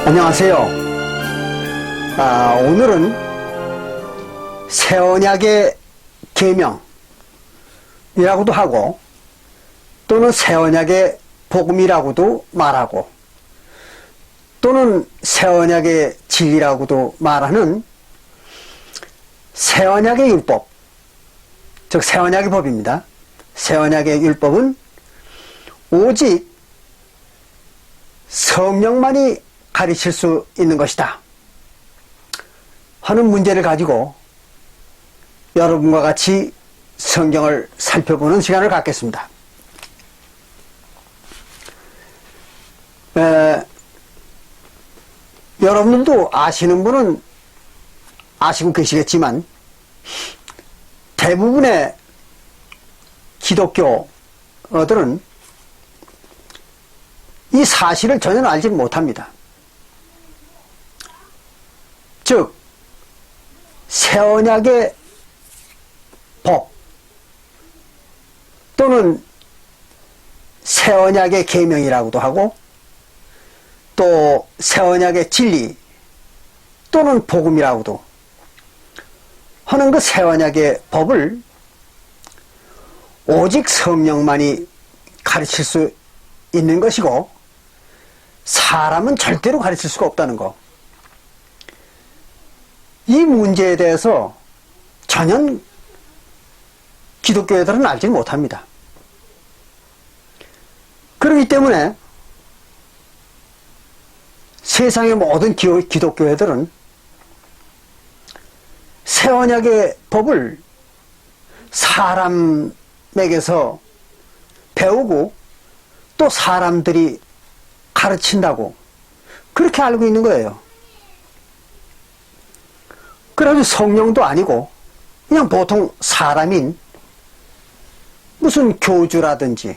안녕하세요. 오늘은 새 언약의 계명이라고도 하고 또는 새 언약의 복음이라고도 말하고 또는 새 언약의 진리라고도 말하는 새 언약의 율법, 즉 새 언약의 법입니다. 새 언약의 율법은 오직 성령만이 가르칠 수 있는 것이다 하는 문제를 가지고 여러분과 같이 성경을 살펴보는 시간을 갖겠습니다. 여러분들도 아시는 분은 아시고 계시겠지만 대부분의 기독교들은 이 사실을 전혀 알지 못합니다. 즉 새 언약의 법 또는 새 언약의 계명이라고도 하고 또 새 언약의 진리 또는 복음이라고도 하는 그 새 언약의 법을 오직 성령만이 가르칠 수 있는 것이고 사람은 절대로 가르칠 수가 없다는 거. 이 문제에 대해서 전혀 기독교인들은 알지 못합니다. 그렇기 때문에 세상의 모든 기독교인들은 새 언약의 법을 사람에게서 배우고 또 사람들이 가르친다고 그렇게 알고 있는 거예요. 그래서 성령도 아니고 그냥 보통 사람인 무슨 교주라든지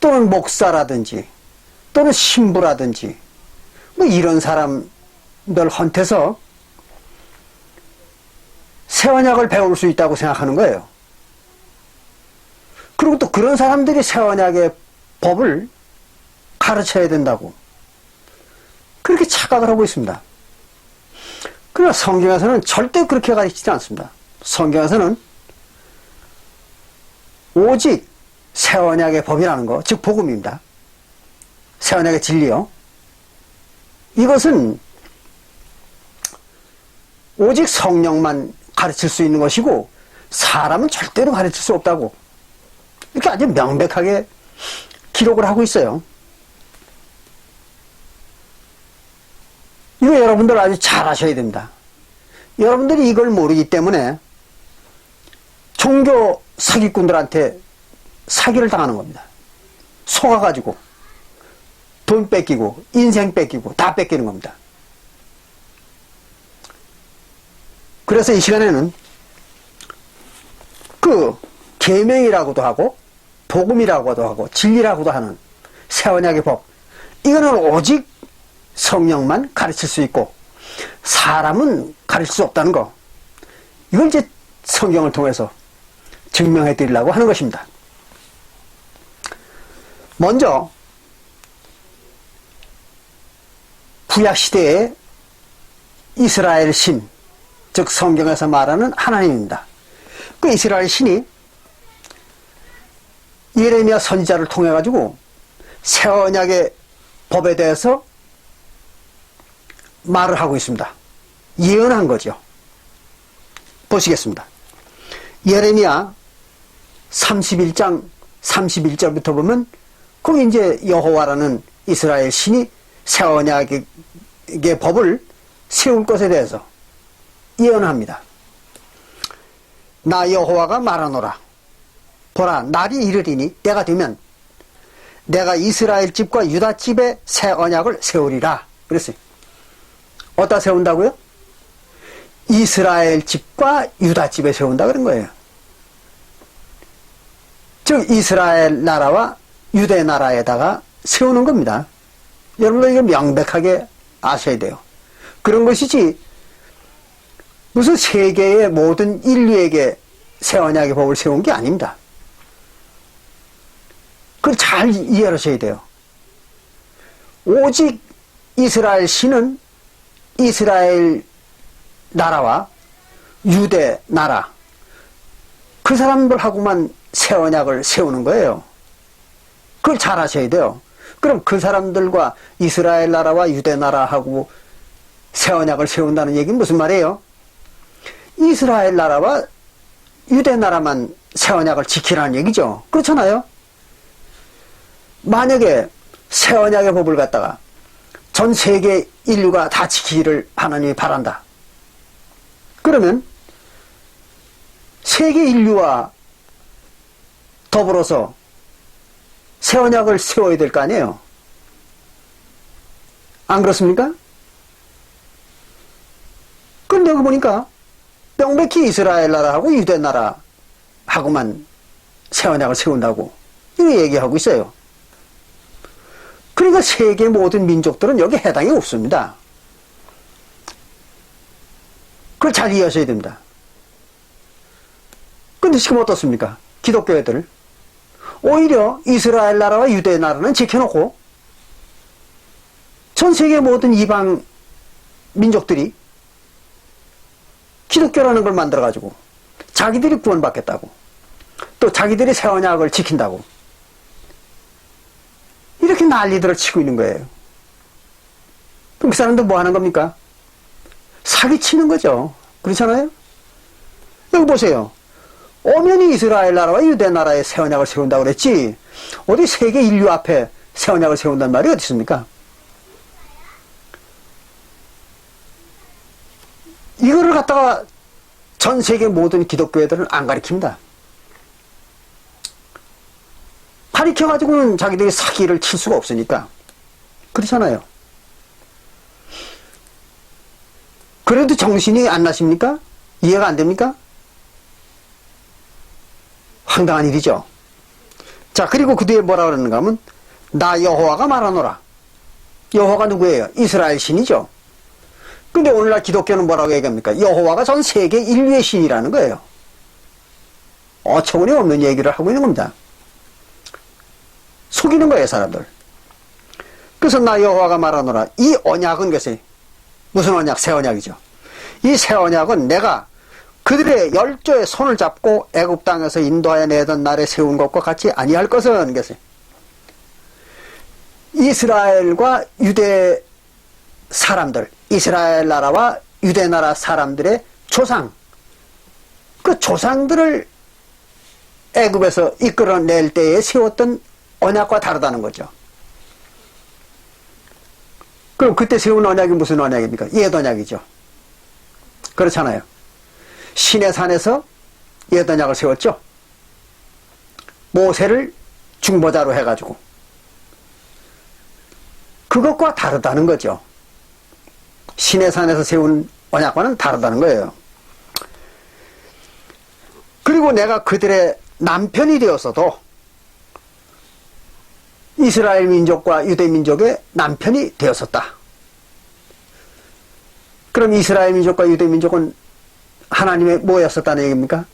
또는 목사라든지 또는 신부라든지 뭐 이런 사람들한테서 새 언약을 배울 수 있다고 생각하는 거예요. 그리고 또 그런 사람들이 새 언약의 법을 가르쳐야 된다고 그렇게 착각을 하고 있습니다. 그러나 성경에서는 절대 그렇게 가르치지 않습니다. 성경에서는 오직 새 언약의 법이라는 거, 즉 복음입니다. 새 언약의 진리요. 이것은 오직 성령만 가르칠 수 있는 것이고 사람은 절대로 가르칠 수 없다고 이렇게 아주 명백하게 기록을 하고 있어요. 이거 여러분들 아주 잘 아셔야 됩니다. 여러분들이 이걸 모르기 때문에 종교 사기꾼들한테 사기를 당하는 겁니다. 속아가지고 돈 뺏기고 인생 뺏기고 다 뺏기는 겁니다. 그래서 이 시간에는 그 계명이라고도 하고 복음이라고도 하고 진리라고도 하는 새 언약의 법, 이거는 오직 성령만 가르칠 수 있고 사람은 가르칠 수 없다는 거, 이걸 이제 성경을 통해서 증명해 드리려고 하는 것입니다. 먼저 구약시대의 이스라엘 신, 즉 성경에서 말하는 하나님입니다. 그 이스라엘 신이 예레미야 선지자를 통해 가지고 새 언약의 법에 대해서 말을 하고 있습니다. 예언한 거죠. 보시겠습니다. 예레미야 31장 31절부터 보면 거기 이제 여호와라는 이스라엘 신이 새 언약의 법을 세울 것에 대해서 예언합니다. 나 여호와가 말하노라. 보라, 날이 이르리니 때가 되면 내가 이스라엘 집과 유다 집에 새 언약을 세우리라. 그랬어요. 어디다 세운다고요? 이스라엘 집과 유다 집에 세운다 그런 거예요. 즉 이스라엘 나라와 유대 나라에다가 세우는 겁니다. 여러분들 이거 명백하게 아셔야 돼요. 그런 것이지 무슨 세계의 모든 인류에게 새 언약의 법을 세운 게 아닙니다. 그걸 잘 이해하셔야 돼요. 오직 이스라엘 신은 이스라엘 나라와 유대 나라 그 사람들하고만 새 언약을 세우는 거예요. 그걸 잘 아셔야 돼요. 그럼 그 사람들과 이스라엘 나라와 유대 나라하고 새 언약을 세운다는 얘기는 무슨 말이에요? 이스라엘 나라와 유대 나라만 새 언약을 지키라는 얘기죠. 그렇잖아요. 만약에 새 언약의 법을 갖다가 전 세계 인류가 다 지키기를 하나님이 바란다. 그러면 세계 인류와 더불어서 새 언약을 세워야 될 거 아니에요. 안 그렇습니까? 그런데 여기 보니까 명백히 이스라엘 나라하고 유대 나라하고만 새 언약을 세운다고 이렇게 얘기하고 있어요. 그러니까 세계 모든 민족들은 여기 해당이 없습니다. 그걸 잘 이해하셔야 됩니다. 근데 지금 어떻습니까? 기독교 애들 오히려 이스라엘 나라와 유대 나라는 지켜놓고 전 세계 모든 이방 민족들이 기독교라는 걸 만들어가지고 자기들이 구원받겠다고 또 자기들이 새 언약을 지킨다고 이렇게 난리들을 치고 있는 거예요. 그럼 그 사람들 뭐 하는 겁니까? 사기치는 거죠. 그렇잖아요? 여기 보세요. 엄연히 이스라엘 나라와 유대 나라에 새 언약을 세운다고 그랬지 어디 세계 인류 앞에 새 언약을 세운다는 말이 어디 있습니까? 이거를 갖다가 전 세계 모든 기독교 애들은 안 가르칩니다. 가르쳐가지고는 자기들이 사기를 칠 수가 없으니까. 그렇잖아요. 그래도 정신이 안 나십니까? 이해가 안 됩니까? 황당한 일이죠. 자, 그리고 그 뒤에 뭐라 그러는가 하면 나 여호와가 말하노라. 여호와가 누구예요? 이스라엘 신이죠. 근데 오늘날 기독교는 뭐라고 얘기합니까? 여호와가 전 세계 인류의 신이라는 거예요. 어처구니 없는 얘기를 하고 있는 겁니다. 속이는 거예요, 사람들. 그래서 나 여호와가 말하노라. 이 언약은 것이 무슨 언약? 새 언약이죠. 이 새 언약은 내가 그들의 열조의 손을 잡고 애굽 땅에서 인도하여 내던 날에 세운 것과 같이 아니할 것은 것이 이스라엘과 유대 사람들, 이스라엘 나라와 유대 나라 사람들의 조상, 그 조상들을 애굽에서 이끌어낼 때에 세웠던 언약과 다르다는 거죠. 그럼 그때 세운 언약이 무슨 언약입니까? 옛 언약이죠. 그렇잖아요. 시내 산에서 옛 언약을 세웠죠. 모세를 중보자로 해가지고 그것과 다르다는 거죠. 시내 산에서 세운 언약과는 다르다는 거예요. 그리고 내가 그들의 남편이 되었어도 이스라엘 민족과 유대 민족의 남편이 되었었다. 그럼 이스라엘 민족과 유대 민족은 하나님의 뭐였었다는 얘기입니까?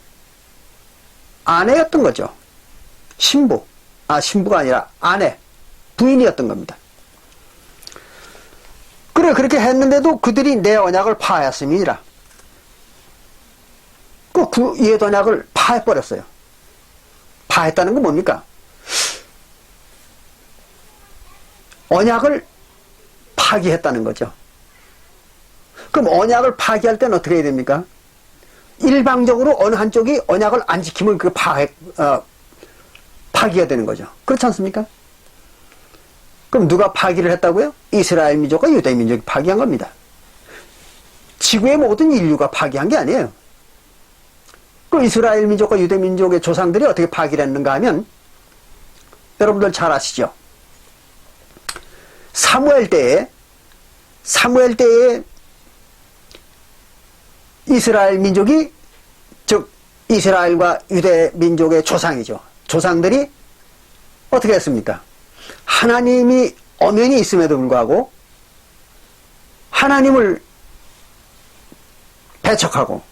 아내였던 거죠. 신부. 신부가 아니라 아내, 부인이었던 겁니다. 그래, 그렇게 했는데도 그들이 내 언약을 파하였음이니라. 그 옛 언약을 파해버렸어요. 파했다는 건 뭡니까? 언약을 파기했다는 거죠. 그럼 언약을 파기할 때는 어떻게 해야 됩니까? 일방적으로 어느 한쪽이 언약을 안 지키면 그 파기가 되는 거죠. 그렇지 않습니까? 그럼 누가 파기를 했다고요? 이스라엘 민족과 유대 민족이 파기한 겁니다. 지구의 모든 인류가 파기한 게 아니에요. 그 이스라엘 민족과 유대 민족의 조상들이 어떻게 파기를 했는가 하면 여러분들 잘 아시죠? 사무엘 때에 이스라엘 민족이, 즉 이스라엘과 유대 민족의 조상이죠. 조상들이 어떻게 했습니까? 하나님이 엄연히 있음에도 불구하고 하나님을 배척하고,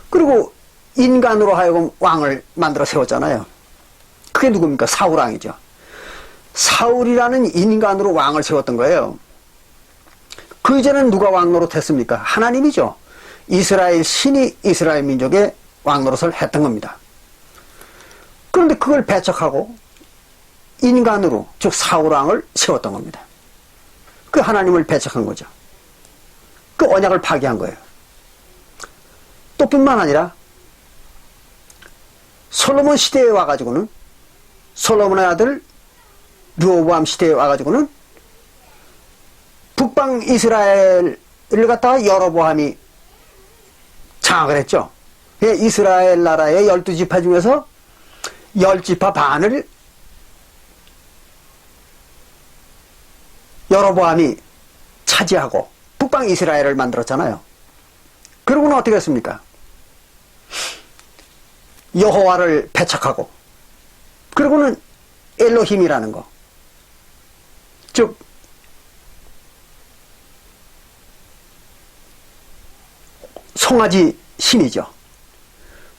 그리고 인간으로 하여금 왕을 만들어 세웠잖아요. 그게 누굽니까? 사울왕이죠. 사울이라는 인간으로 왕을 세웠던 거예요. 그 이전엔 누가 왕 노릇했습니까? 하나님이죠. 이스라엘 신이 이스라엘 민족의 왕 노릇을 했던 겁니다. 그런데 그걸 배척하고 인간으로, 즉 사울왕을 세웠던 겁니다. 그 하나님을 배척한 거죠. 그 언약을 파기한 거예요. 또 뿐만 아니라 솔로몬 시대에 와가지고는, 솔로몬의 아들 르호보암 시대에 와가지고는 북방 이스라엘을 갖다가 여로보암이 장악을 했죠. 이스라엘 나라의 12지파 중에서 10지파 반을 여로보암이 차지하고 북방 이스라엘을 만들었잖아요. 그러고는 어떻게 했습니까? 여호와를 배척하고, 그리고는 엘로힘이라는 거, 즉 송아지 신이죠.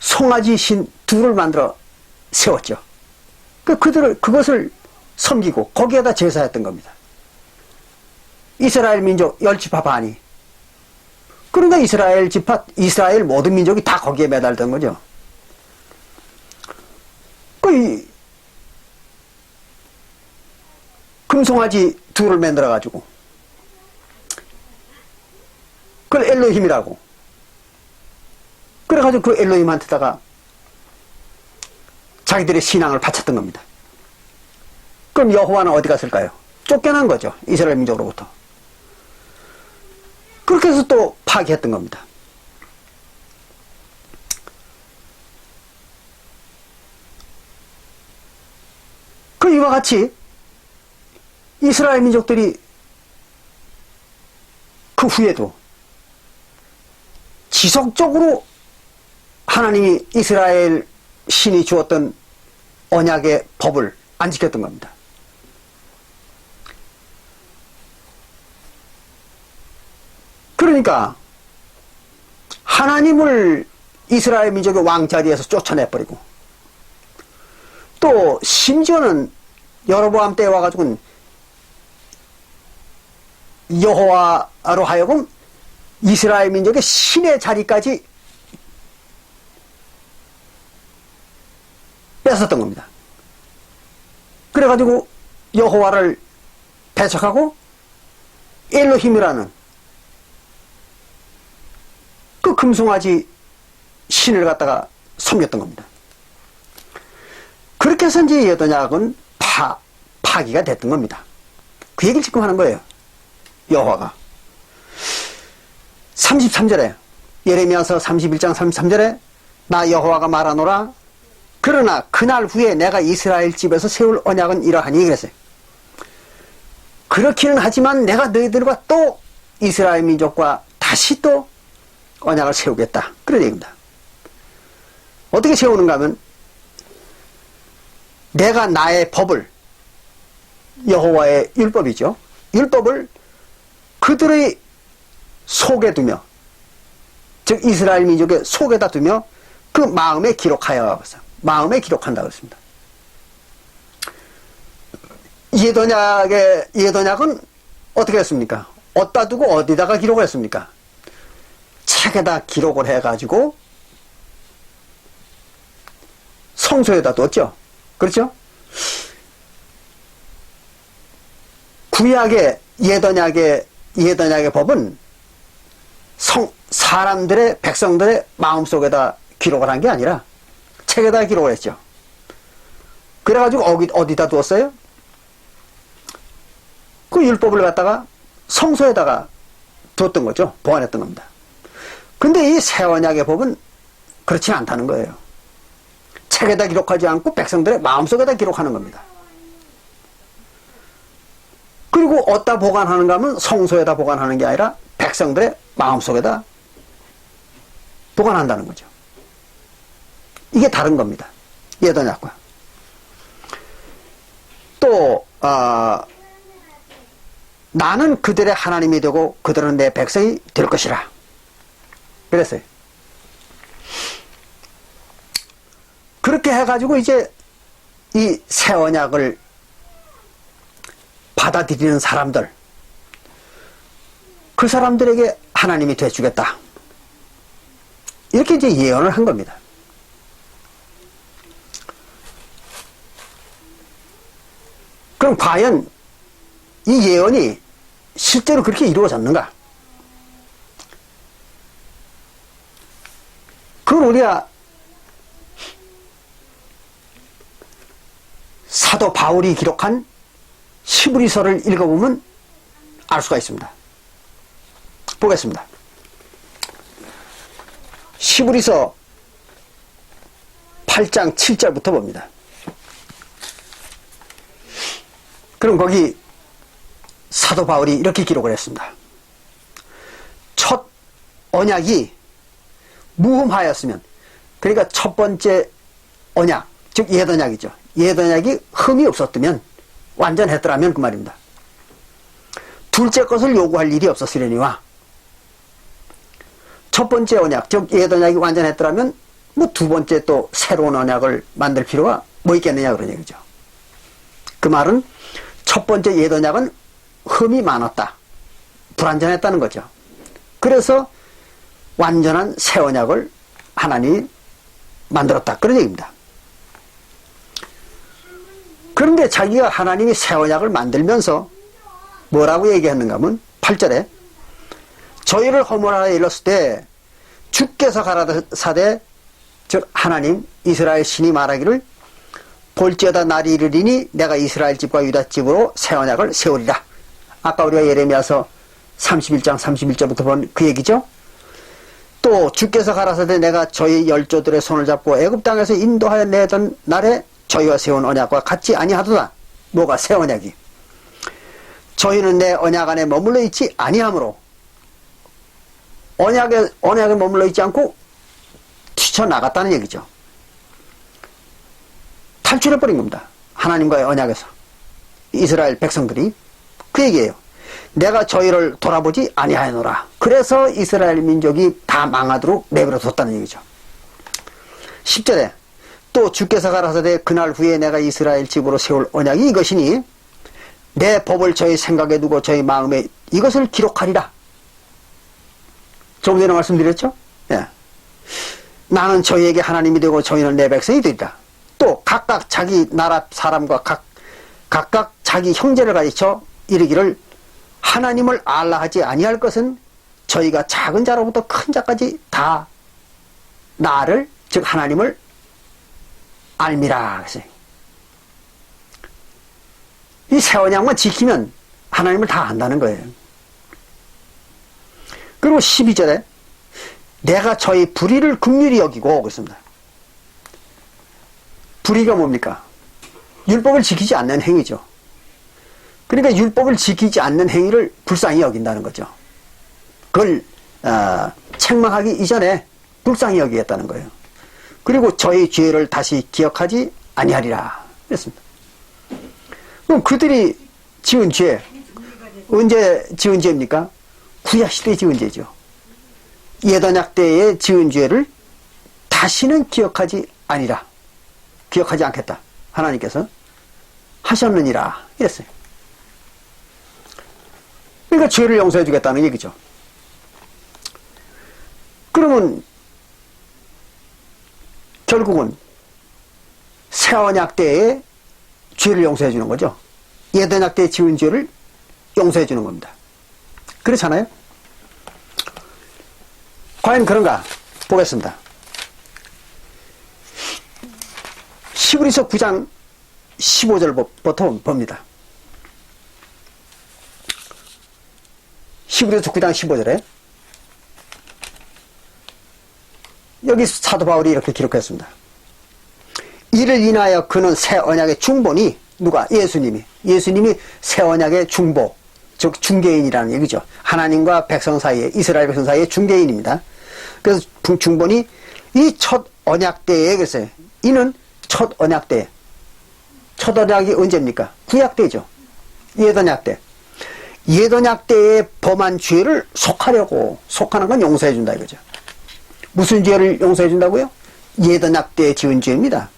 송아지 신 둘을 만들어 세웠죠. 그것을 섬기고 거기에다 제사했던 겁니다. 이스라엘 민족 10지파 반이. 그러니까 이스라엘 모든 민족이 다 거기에 매달던 거죠. 금송아지 둘을 만들어가지고, 그걸 엘로힘이라고. 그래가지고 그 엘로힘한테다가 자기들의 신앙을 바쳤던 겁니다. 그럼 여호와는 어디 갔을까요? 쫓겨난 거죠. 이스라엘 민족으로부터. 그렇게 해서 또 파괴했던 겁니다. 그 이와 같이 이스라엘 민족들이 그 후에도 지속적으로 하나님이 이스라엘 신이 주었던 언약의 법을 안 지켰던 겁니다. 그러니까 하나님을 이스라엘 민족의 왕자리에서 쫓아내버리고, 또 심지어는 여로보암 때에 와가지고는 여호와로 하여금 이스라엘 민족의 신의 자리까지 뺏었던 겁니다. 그래가지고 여호와를 배척하고 엘로힘이라는 그 금송아지 신을 갖다가 섬겼던 겁니다. 그렇게 해서 이제 여도약은 파기가 됐던 겁니다. 그 얘기를 지금 하는 거예요. 여호와가 33절에, 예레미야서 31장 33절에 나 여호와가 말하노라, 그러나 그날 후에 내가 이스라엘 집에서 세울 언약은 이러하니 그랬어요. 그렇기는 하지만 내가 너희들과 또 이스라엘 민족과 다시 또 언약을 세우겠다, 그런 얘기입니다. 어떻게 세우는가 하면, 내가 나의 법을, 여호와의 율법이죠, 율법을 그들의 속에 두며, 즉 이스라엘 민족의 속에다 두며 그 마음에 기록하여, 마음에 기록한다고 했습니다. 예언약은 어떻게 했습니까? 어디다 두고 어디다가 기록을 했습니까? 책에다 기록을 해가지고 성소에다 뒀죠. 그렇죠? 구약의 예언약의 법은 사람들의, 백성들의 마음속에다 기록을 한 게 아니라 책에다 기록을 했죠. 그래가지고 어디다 두었어요? 그 율법을 갖다가 성소에다가 두었던 거죠. 보관했던 겁니다. 근데 이 새 언약의 법은 그렇지 않다는 거예요. 책에다 기록하지 않고 백성들의 마음속에다 기록하는 겁니다. 그리고 어디다 보관하는가 하면 성소에다 보관하는 게 아니라 백성들의 마음속에다 보관한다는 거죠. 이게 다른 겁니다. 옛 언약과. 또 나는 그들의 하나님이 되고 그들은 내 백성이 될 것이라 그랬어요. 그렇게 해가지고 이제 이 새 언약을 받아들이는 사람들, 그 사람들에게 하나님이 되주겠다, 이렇게 이제 예언을 한 겁니다. 그럼 과연 이 예언이 실제로 그렇게 이루어졌는가? 그건 우리가 사도 바울이 기록한 히브리서를 읽어보면 알 수가 있습니다. 보겠습니다. 히브리서 8장 7절부터 봅니다. 그럼 거기 사도 바울이 이렇게 기록을 했습니다. 첫 언약이 무흠하였으면, 그러니까 첫 번째 언약, 즉 옛 언약이죠. 옛 언약이 흠이 없었다면, 완전했더라면 그 말입니다. 둘째 것을 요구할 일이 없었으려니와, 첫 번째 언약, 즉 옛 언약이 완전했더라면 뭐 두 번째 또 새로운 언약을 만들 필요가 뭐 있겠느냐 그런 얘기죠. 그 말은 첫 번째 옛 언약은 흠이 많았다, 불완전했다는 거죠. 그래서 완전한 새 언약을 하나님이 만들었다, 그런 얘기입니다. 그런데 자기가 하나님이 새 언약을 만들면서 뭐라고 얘기했는가 하면 8절에 저희를 허물하여 일렀을 때 주께서 가라사대, 즉 하나님 이스라엘 신이 말하기를 볼지어다 날이 이르리니 내가 이스라엘 집과 유다 집으로 새 언약을 세우리라. 아까 우리가 예레미야서 31장 31절부터 본 그 얘기죠. 또 주께서 가라사대 내가 저희 열조들의 손을 잡고 애굽 땅에서 인도하여 내던 날에 저희와 세운 언약과 같이 아니하도다. 뭐가 새 언약이? 저희는 내 언약 안에 머물러 있지 아니하므로, 언약에 머물러 있지 않고 튀쳐나갔다는 얘기죠. 탈출해버린 겁니다. 하나님과의 언약에서. 이스라엘 백성들이 그 얘기예요. 내가 저희를 돌아보지 아니하노라. 그래서 이스라엘 민족이 다 망하도록 내버려 뒀다는 얘기죠. 10절에 또 주께서 가라사대 그날 후에 내가 이스라엘 집으로 세울 언약이 이것이니 내 법을 저희 생각에 두고 저희 마음에 이것을 기록하리라. 조금 전에 말씀드렸죠? 예. 나는 저희에게 하나님이 되고 저희는 내 백성이 되리라. 또 각각 자기 나라 사람과 각각 자기 형제를 가르쳐 이르기를 하나님을 알라 하지 아니할 것은 저희가 작은 자로부터 큰 자까지 다 나를, 즉 하나님을 알미라. 이 새 언약만 지키면 하나님을 다 안다는 거예요. 그리고 12절에 내가 저희 불의를 긍휼히 여기고, 그렇습니다. 불의가 뭡니까? 율법을 지키지 않는 행위죠. 그러니까 율법을 지키지 않는 행위를 불쌍히 여긴다는 거죠. 그걸 책망하기 이전에 불쌍히 여기겠다는 거예요. 그리고 저희 죄를 다시 기억하지 아니하리라 그랬습니다. 그럼 그들이 지은 죄, 언제 지은 죄입니까? 구약시대에 지은 죄죠. 옛언약 때에 지은 죄를 다시는 기억하지 아니라, 기억하지 않겠다, 하나님께서 하셨느니라 이랬어요. 그러니까 죄를 용서해 주겠다는 얘기죠. 그러면 결국은 새 언약 때에 죄를 용서해 주는 거죠. 옛 언약 때에 지은 죄를 용서해 주는 겁니다. 그렇잖아요? 과연 그런가? 보겠습니다. 히브리서 9장 15절부터 봅니다. 히브리서 9장 15절에 여기 사도 바울이 이렇게 기록했습니다. 이를 인하여 그는 새 언약의 중보니, 누가? 예수님이 새 언약의 중보, 즉 중개인이라는 얘기죠. 하나님과 백성 사이에, 이스라엘 백성 사이의 중개인입니다. 그래서 중본이 이 첫 언약 때에 그랬어요. 이는 첫 언약 때. 첫 언약이 언제입니까? 구약 때죠. 옛 언약 때. 옛 언약 때에 범한 죄를 속하려고, 속하는 건 용서해 준다 이거죠. 무슨 죄를 용서해 준다고요? 옛 언약 때에 지은 죄입니다.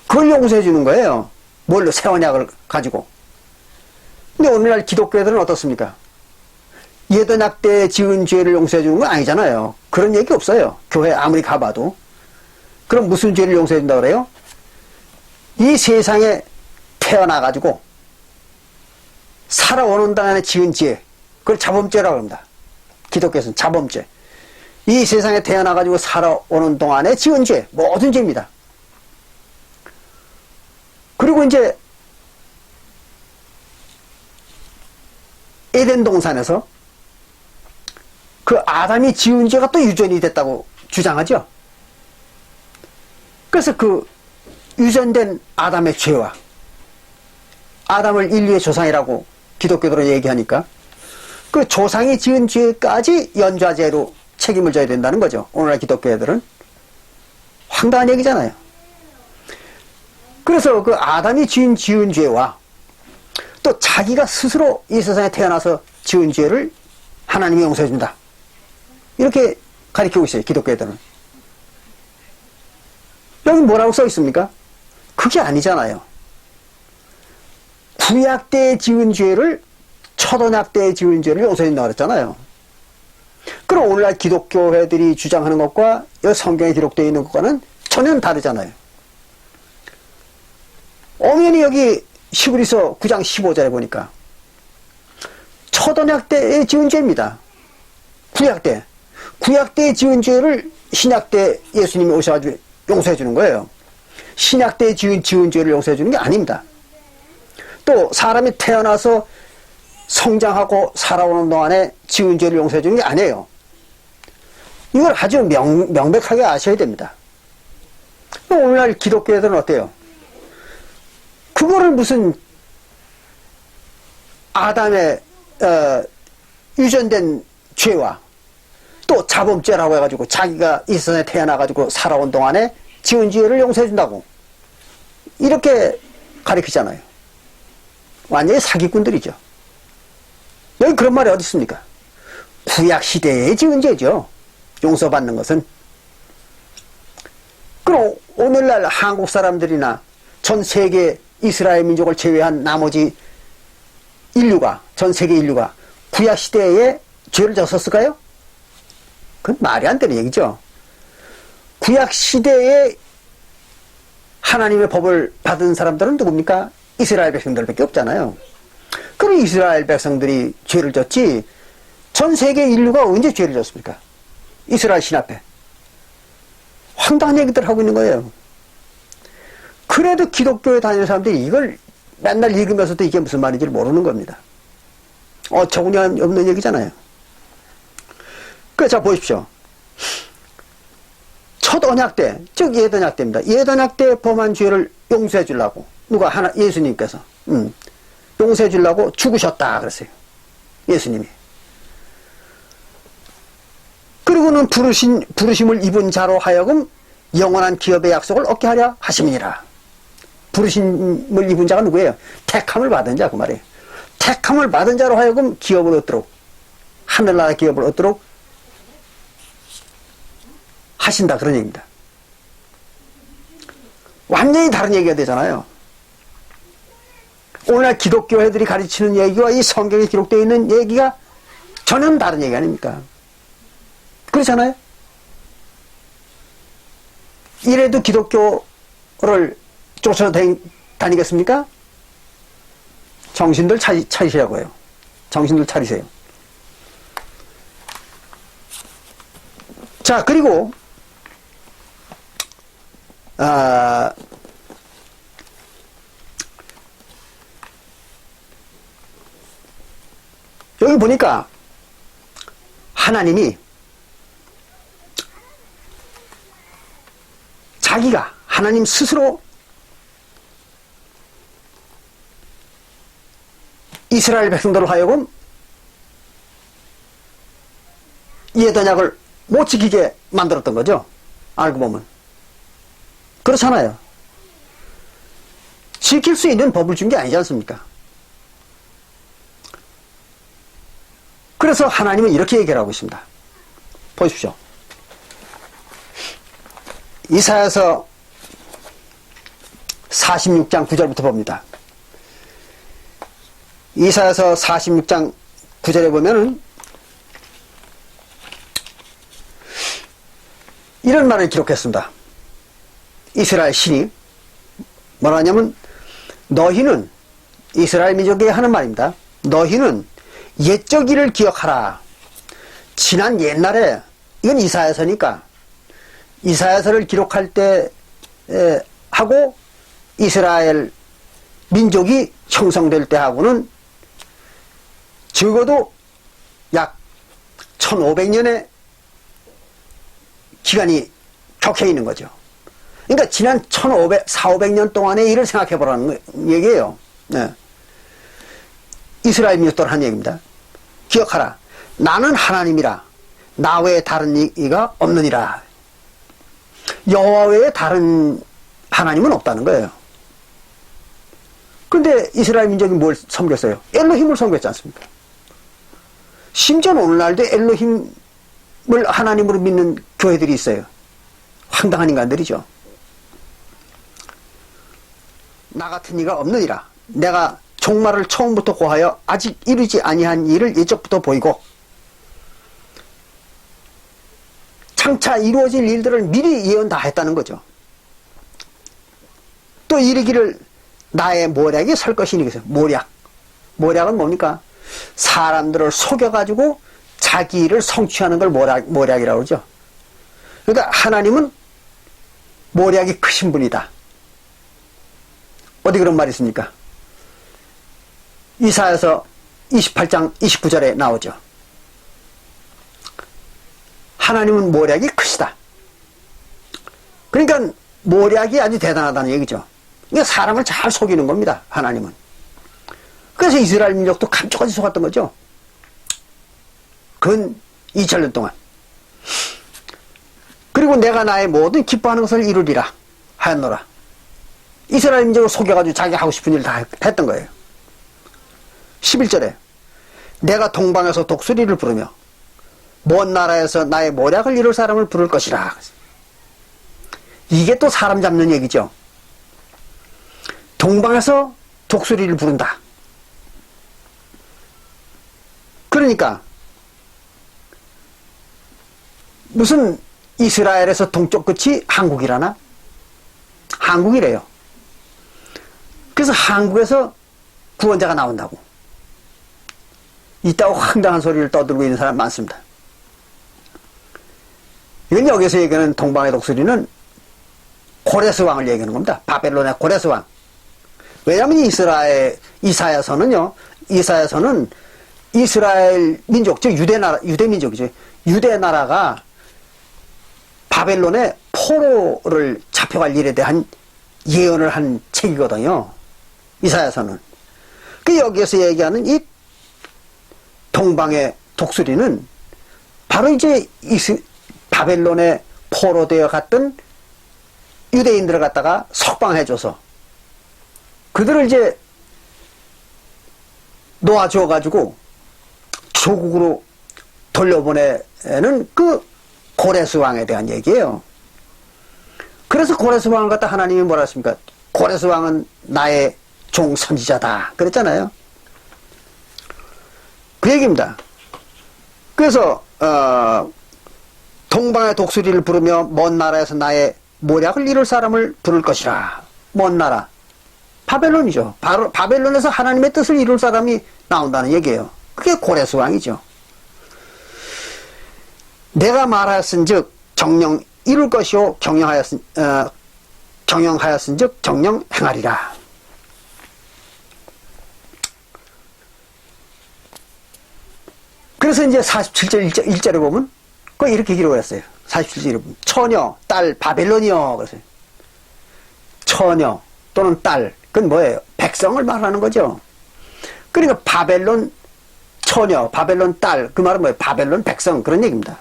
그걸 용서해 주는 거예요. 뭘로? 새 언약을 가지고. 근데 오늘날 기독교애들은 어떻습니까? 옛 언약 때에 지은 죄를 용서해 주는 건 아니잖아요. 그런 얘기 없어요. 교회 아무리 가봐도. 그럼 무슨 죄를 용서해 준다고 그래요? 이 세상에 태어나가지고 살아오는 동안에 지은 죄, 그걸 자범죄라고 합니다. 기독교에서는 자범죄. 이 세상에 태어나가지고 살아오는 동안에 지은 죄, 모든 죄입니다. 그리고 이제 에덴 동산에서 그 아담이 지은 죄가 또 유전이 됐다고 주장하죠. 그래서 그 유전된 아담의 죄와 아담을 인류의 조상이라고 기독교들은 얘기하니까 그 조상이 지은 죄까지 연좌제로 책임을 져야 된다는 거죠. 오늘날 기독교애들은. 황당한 얘기잖아요. 그래서 그 아담이 지은 죄와 또 자기가 스스로 이 세상에 태어나서 지은 죄를 하나님이 용서해 준다. 이렇게 가르치고 있어요. 기독교애들은. 여기 뭐라고 써 있습니까? 그게 아니잖아요. 구약 때에 지은 죄를 첫언약 때에 지은 죄를 용서해 준다고 그랬잖아요. 그럼 오늘날 기독교회들이 주장하는 것과 성경에 기록되어 있는 것과는 전혀 다르잖아요. 엄연히 여기 히브리서 9장 15절에 보니까 첫언약 때에 지은 죄입니다. 구약 때. 구약 때에 지은 죄를 신약 때 예수님이 오셔가지고 용서해 주는 거예요. 신약 때에 지은 죄를 용서해 주는 게 아닙니다. 또 사람이 태어나서 성장하고 살아오는 동안에 지은 죄를 용서해 주는 게 아니에요. 이걸 아주 명백하게 아셔야 됩니다. 오늘날 기독교애들은 어때요? 그거를 무슨 아담의 유전된 죄와 또 자범죄라고 해가지고 자기가 이 세상에 태어나가지고 살아온 동안에 지은 죄를 용서해 준다고 이렇게 가르치잖아요. 완전히 사기꾼들이죠. 여기 그런 말이 어디 있습니까? 구약 시대에 지은 죄죠. 용서받는 것은. 그럼 오늘날 한국 사람들이나 전 세계 이스라엘 민족을 제외한 나머지 인류가, 전 세계 인류가 구약 시대에 죄를 졌었을까요? 그건 말이 안 되는 얘기죠. 구약 시대에 하나님의 법을 받은 사람들은 누굽니까? 이스라엘 백성들밖에 없잖아요. 그럼 이스라엘 백성들이 죄를 졌지 전 세계 인류가 언제 죄를 졌습니까? 이스라엘 신 앞에. 황당한 얘기들 하고 있는 거예요. 그래도 기독교에 다니는 사람들이 이걸 맨날 읽으면서도 이게 무슨 말인지 모르는 겁니다. 어처구니 없는 얘기잖아요. 자 보십시오. 첫 언약 때, 즉 옛 언약 때입니다. 옛 언약 때 범한 죄를 용서해 주려고 누가 예수님께서 용서해 주려고 죽으셨다 그랬어요. 예수님이. 그리고는 부르심을 입은 자로 하여금 영원한 기업의 약속을 얻게 하려 하심이니라. 부르심을 입은 자가 누구예요? 택함을 받은 자 그 말이에요. 택함을 받은 자로 하여금 기업을 얻도록 하늘나라 기업을 얻도록 하신다 그런 얘기입니다. 완전히 다른 얘기가 되잖아요. 오늘 기독교회들이 가르치는 얘기와 이 성경에 기록되어 있는 얘기가 전혀 다른 얘기 아닙니까? 그렇잖아요? 이래도 기독교를 쫓아다니겠습니까? 정신들 차리시라고요. 정신들 차리세요. 자, 그리고 여기 보니까 하나님이 자기가 하나님 스스로 이스라엘 백성들로 하여금 옛 언약을 못 지키게 만들었던 거죠. 알고 보면. 그렇잖아요. 지킬 수 있는 법을 준 게 아니지 않습니까? 그래서 하나님은 이렇게 얘기를 하고 있습니다. 보십시오. 이사야서 46장 9절부터 봅니다. 이사야서 46장 9절에 보면은 이런 말을 기록했습니다. 이스라엘 신이 뭐라 하냐면, 너희는, 이스라엘 민족에게 하는 말입니다. 너희는 옛적 일을 기억하라. 지난 옛날에, 이건 이사야서니까 이사야서를 기록할 때 하고 이스라엘 민족이 형성될 때 하고는 적어도 약 1500년의 기간이 격해 있는 거죠. 그러니까 지난 400~500년 동안의 일을 생각해 보라는 얘기예요. 네. 이스라엘 민족들 한 얘기입니다. 기억하라. 나는 하나님이라. 나 외에 다른 이가 없느니라. 여호와 외에 다른 하나님은 없다는 거예요. 근데 이스라엘 민족이 뭘 섬겼어요? 엘로힘을 섬겼지 않습니까? 심지어 오늘날도 엘로힘을 하나님으로 믿는 교회들이 있어요. 황당한 인간들이죠. 나 같은 이가 없느니라. 내가 종말을 처음부터 고하여 아직 이루지 아니한 일을 예적부터 보이고 장차 이루어질 일들을 미리 예언 다 했다는 거죠. 또 이르기를 나의 모략이 설 것이니. 모략. 모략은 뭡니까? 사람들을 속여가지고 자기 일을 성취하는 걸 모략이라고 그러죠. 그러니까 하나님은 모략이 크신 분이다. 어디 그런 말이 있습니까? 이사야서 28장 29절에 나오죠. 하나님은 모략이 크시다. 그러니까 모략이 아주 대단하다는 얘기죠. 그러니까 사람을 잘 속이는 겁니다. 하나님은. 그래서 이스라엘 민족도 감쪽같이 속았던 거죠. 근 2000년 동안. 그리고 내가 나의 모든 기뻐하는 것을 이루리라 하였노라. 이스라엘 민족을 속여가지고 자기 하고 싶은 일 다 했던 거예요. 11절에 내가 동방에서 독수리를 부르며 먼 나라에서 나의 모략을 이룰 사람을 부를 것이라. 이게 또 사람 잡는 얘기죠. 동방에서 독수리를 부른다. 그러니까 무슨 이스라엘에서 동쪽 끝이 한국이라나? 한국이래요. 그래서 한국에서 구원자가 나온다고. 이따고 황당한 소리를 떠들고 있는 사람 많습니다. 이건 여기서 얘기하는 동방의 독수리는 고레스 왕을 얘기하는 겁니다. 바벨론의 고레스 왕. 왜냐하면 이사야서는 이스라엘 민족, 즉 유대 민족이죠. 유대 나라가 바벨론의 포로를 잡혀갈 일에 대한 예언을 한 책이거든요. 이사야서는. 그 여기에서 얘기하는 이 동방의 독수리는 바로 이제 바벨론에 포로되어 갔던 유대인들을 갖다가 석방해줘서 그들을 이제 놓아주어가지고 조국으로 돌려보내는 그 고레스 왕에 대한 얘기예요. 그래서 고레스 왕을 갖다 하나님이 뭐라 했습니까? 고레스 왕은 나의 종 선지자다 그랬잖아요. 그 얘기입니다. 그래서 동방의 독수리를 부르며 먼 나라에서 나의 모략을 이룰 사람을 부를 것이라. 먼 나라 바벨론이죠. 바로 바벨론에서 하나님의 뜻을 이룰 사람이 나온다는 얘기예요. 그게 고레스 왕이죠. 내가 말하였은즉 정령 이룰 것이요 경영하였은즉 정령 행하리라. 그래서 이제 47절 1절에 보면 그 이렇게 기록을 했어요. 47절에 보면 처녀, 딸, 바벨론이요. 그래서 처녀 또는 딸, 그건 뭐예요? 백성을 말하는 거죠. 그러니까 바벨론 처녀, 바벨론 딸, 그 말은 뭐예요? 바벨론 백성, 그런 얘기입니다.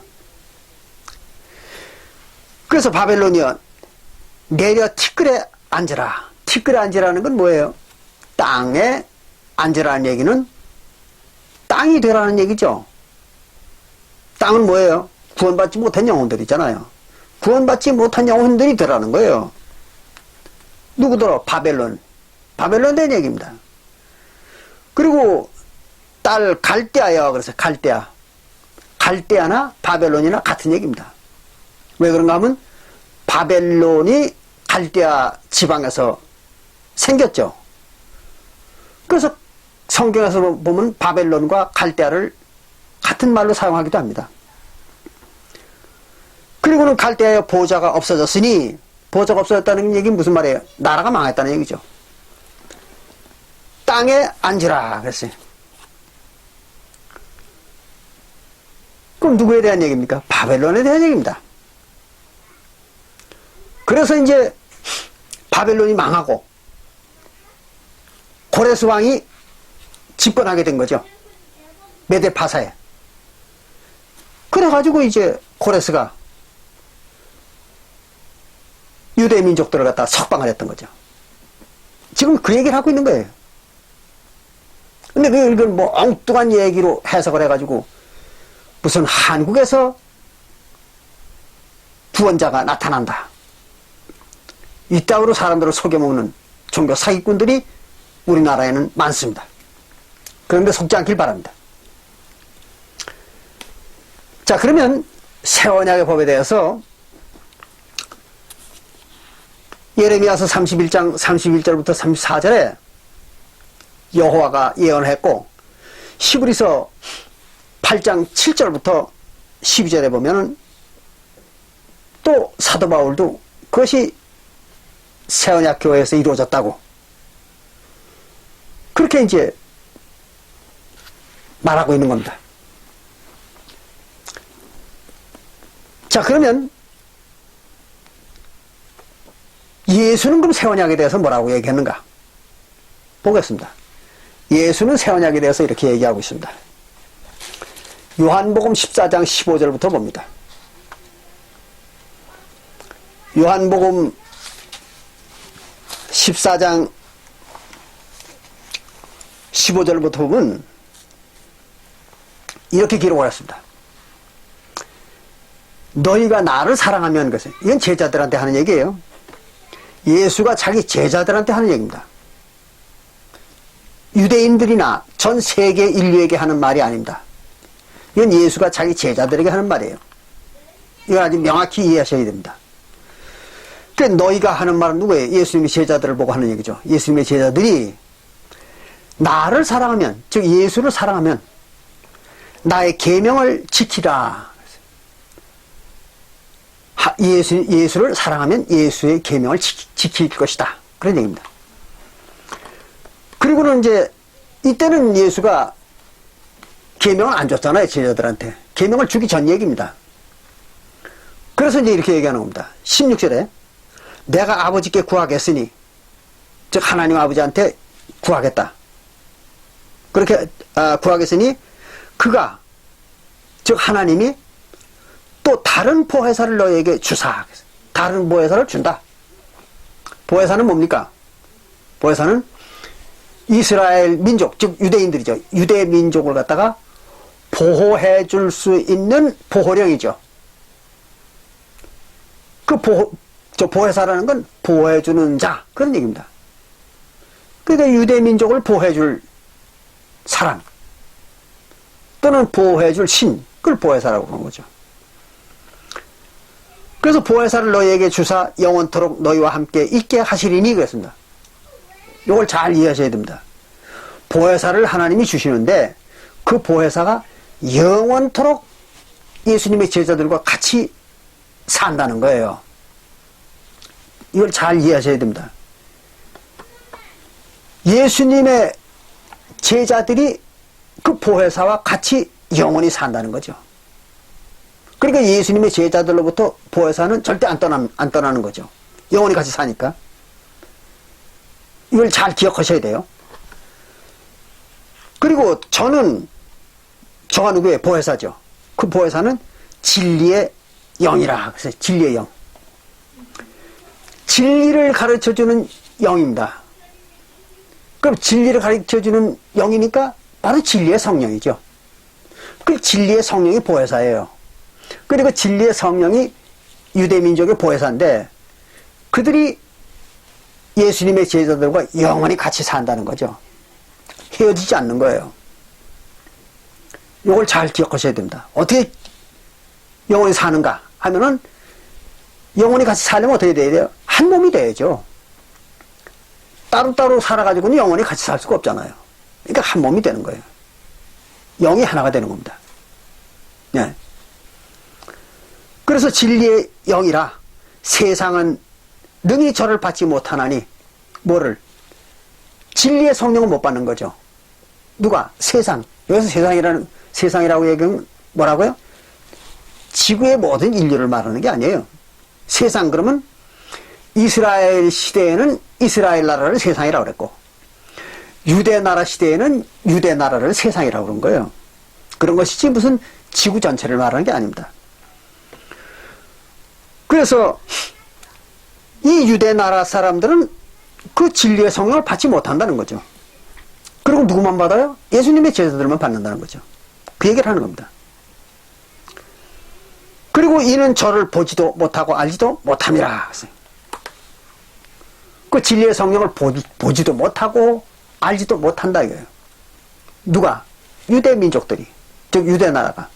그래서 바벨론이여 내려 티끌에 앉으라. 티끌에 앉으라는 건 뭐예요? 땅에 앉으라는 얘기는 땅이 되라는 얘기죠. 땅은 뭐예요? 구원받지 못한 영혼들이잖아요. 구원받지 못한 영혼들이 되라는 거예요. 누구더러? 바벨론. 바벨론 된 얘기입니다. 그리고 딸 갈대아여. 그래서 갈대아. 갈대아나 바벨론이나 같은 얘기입니다. 왜 그런가 하면 바벨론이 갈대아 지방에서 생겼죠. 그래서 성경에서 보면 바벨론과 갈대아를 같은 말로 사용하기도 합니다. 그리고는 갈대아의 보좌가 없어졌으니, 보좌가 없어졌다는 얘기는 무슨 말이에요? 나라가 망했다는 얘기죠. 땅에 앉으라 그랬어요. 그럼 누구에 대한 얘기입니까? 바벨론에 대한 얘기입니다. 그래서 이제 바벨론이 망하고 고레스 왕이 집권하게 된 거죠. 메데파사에. 그래가지고 이제 고레스가 유대 민족들을 갖다 석방을 했던 거죠. 지금 그 얘기를 하고 있는 거예요. 근데 이걸 뭐 엉뚱한 얘기로 해석을 해가지고 무슨 한국에서 구원자가 나타난다. 이따위로 사람들을 속여먹는 종교 사기꾼들이 우리나라에는 많습니다. 그런데 속지 않길 바랍니다. 자, 그러면 새 언약의 법에 대해서 예레미야서 31장 31절부터 34절에 여호와가 예언을 했고, 히브리서 8장 7절부터 12절에 보면은 또 사도 바울도 그것이 새 언약 교회에서 이루어졌다고 그렇게 이제 말하고 있는 겁니다. 자, 그러면 예수는 그럼 새 언약에 대해서 뭐라고 얘기했는가 보겠습니다. 예수는 새 언약에 대해서 이렇게 얘기하고 있습니다. 요한복음 14장 15절부터 봅니다. 요한복음 14장 15절부터 보면 이렇게 기록을 했습니다. 너희가 나를 사랑하면, 그것은 이건 제자들한테 하는 얘기예요. 예수가 자기 제자들한테 하는 얘기입니다. 유대인들이나 전 세계 인류에게 하는 말이 아닙니다. 이건 예수가 자기 제자들에게 하는 말이에요. 이걸 아주 명확히 이해하셔야 됩니다. 그러니까 너희가 하는 말은 누구예요? 예수님의 제자들을 보고 하는 얘기죠. 예수님의 제자들이 나를 사랑하면, 즉 예수를 사랑하면 나의 계명을 지키라. 예수를 사랑하면 예수의 계명을 지킬 것이다. 그런 얘기입니다. 그리고는 이제 이때는 예수가 계명을 안 줬잖아요. 제자들한테. 계명을 주기 전 얘기입니다. 그래서 이제 이렇게 얘기하는 겁니다. 16절에 내가 아버지께 구하겠으니, 즉 하나님 아버지한테 구하겠다. 그렇게 구하겠으니 그가, 즉 하나님이 또 다른 보혜사를 너에게 주사. 다른 보혜사를 준다. 보혜사는 뭡니까? 보혜사는 이스라엘 민족, 즉 유대인들이죠. 유대 민족을 갖다가 보호해 줄 수 있는 보호령이죠. 저 보혜사라는 건 보호해 주는 자, 그런 얘기입니다. 그러니까 유대 민족을 보호해 줄 사람 또는 보호해 줄 신, 그걸 보혜사라고 하는 거죠. 그래서 보혜사를 너희에게 주사 영원토록 너희와 함께 있게 하시리니 그랬습니다. 이걸 잘 이해하셔야 됩니다. 보혜사를 하나님이 주시는데 그 보혜사가 영원토록 예수님의 제자들과 같이 산다는 거예요. 이걸 잘 이해하셔야 됩니다. 예수님의 제자들이 그 보혜사와 같이 영원히 산다는 거죠. 그러니까 예수님의 제자들로부터 보혜사는 절대 안 떠나는 거죠. 영원히 같이 사니까. 이걸 잘 기억하셔야 돼요. 그리고 저가 누구예요? 보혜사죠. 그 보혜사는 진리의 영이라. 그래서 진리의 영. 진리를 가르쳐주는 영입니다. 그럼 진리를 가르쳐주는 영이니까 바로 진리의 성령이죠. 그 진리의 성령이 보혜사예요. 그리고 진리의 성령이 유대민족의 보혜사인데 그들이 예수님의 제자들과 영원히 같이 산다는 거죠. 헤어지지 않는 거예요. 이걸 잘 기억하셔야 됩니다. 어떻게 영원히 사는가 하면은 영원히 같이 살려면 어떻게 돼야 돼요? 한 몸이 돼야죠. 따로따로 살아가지고는 영원히 같이 살 수가 없잖아요. 그러니까 한 몸이 되는 거예요. 영이 하나가 되는 겁니다. 네. 그래서 진리의 영이라 세상은 능히 저를 받지 못하나니 뭐를? 진리의 성령을 못 받는 거죠. 누가? 세상. 여기서 세상이라고 얘기하면 뭐라고요? 지구의 모든 인류를 말하는 게 아니에요. 세상 그러면 이스라엘 시대에는 이스라엘 나라를 세상이라고 그랬고 유대 나라 시대에는 유대 나라를 세상이라고 그런 거예요. 그런 것이지 무슨 지구 전체를 말하는 게 아닙니다. 그래서 이 유대 나라 사람들은 그 진리의 성령을 받지 못한다는 거죠. 그리고 누구만 받아요? 예수님의 제자들만 받는다는 거죠. 그 얘기를 하는 겁니다. 그리고 이는 저를 보지도 못하고 알지도 못함이라. 그 진리의 성령을 보지도 못하고 알지도 못한다 이거예요. 누가? 유대 민족들이, 즉 유대 나라가.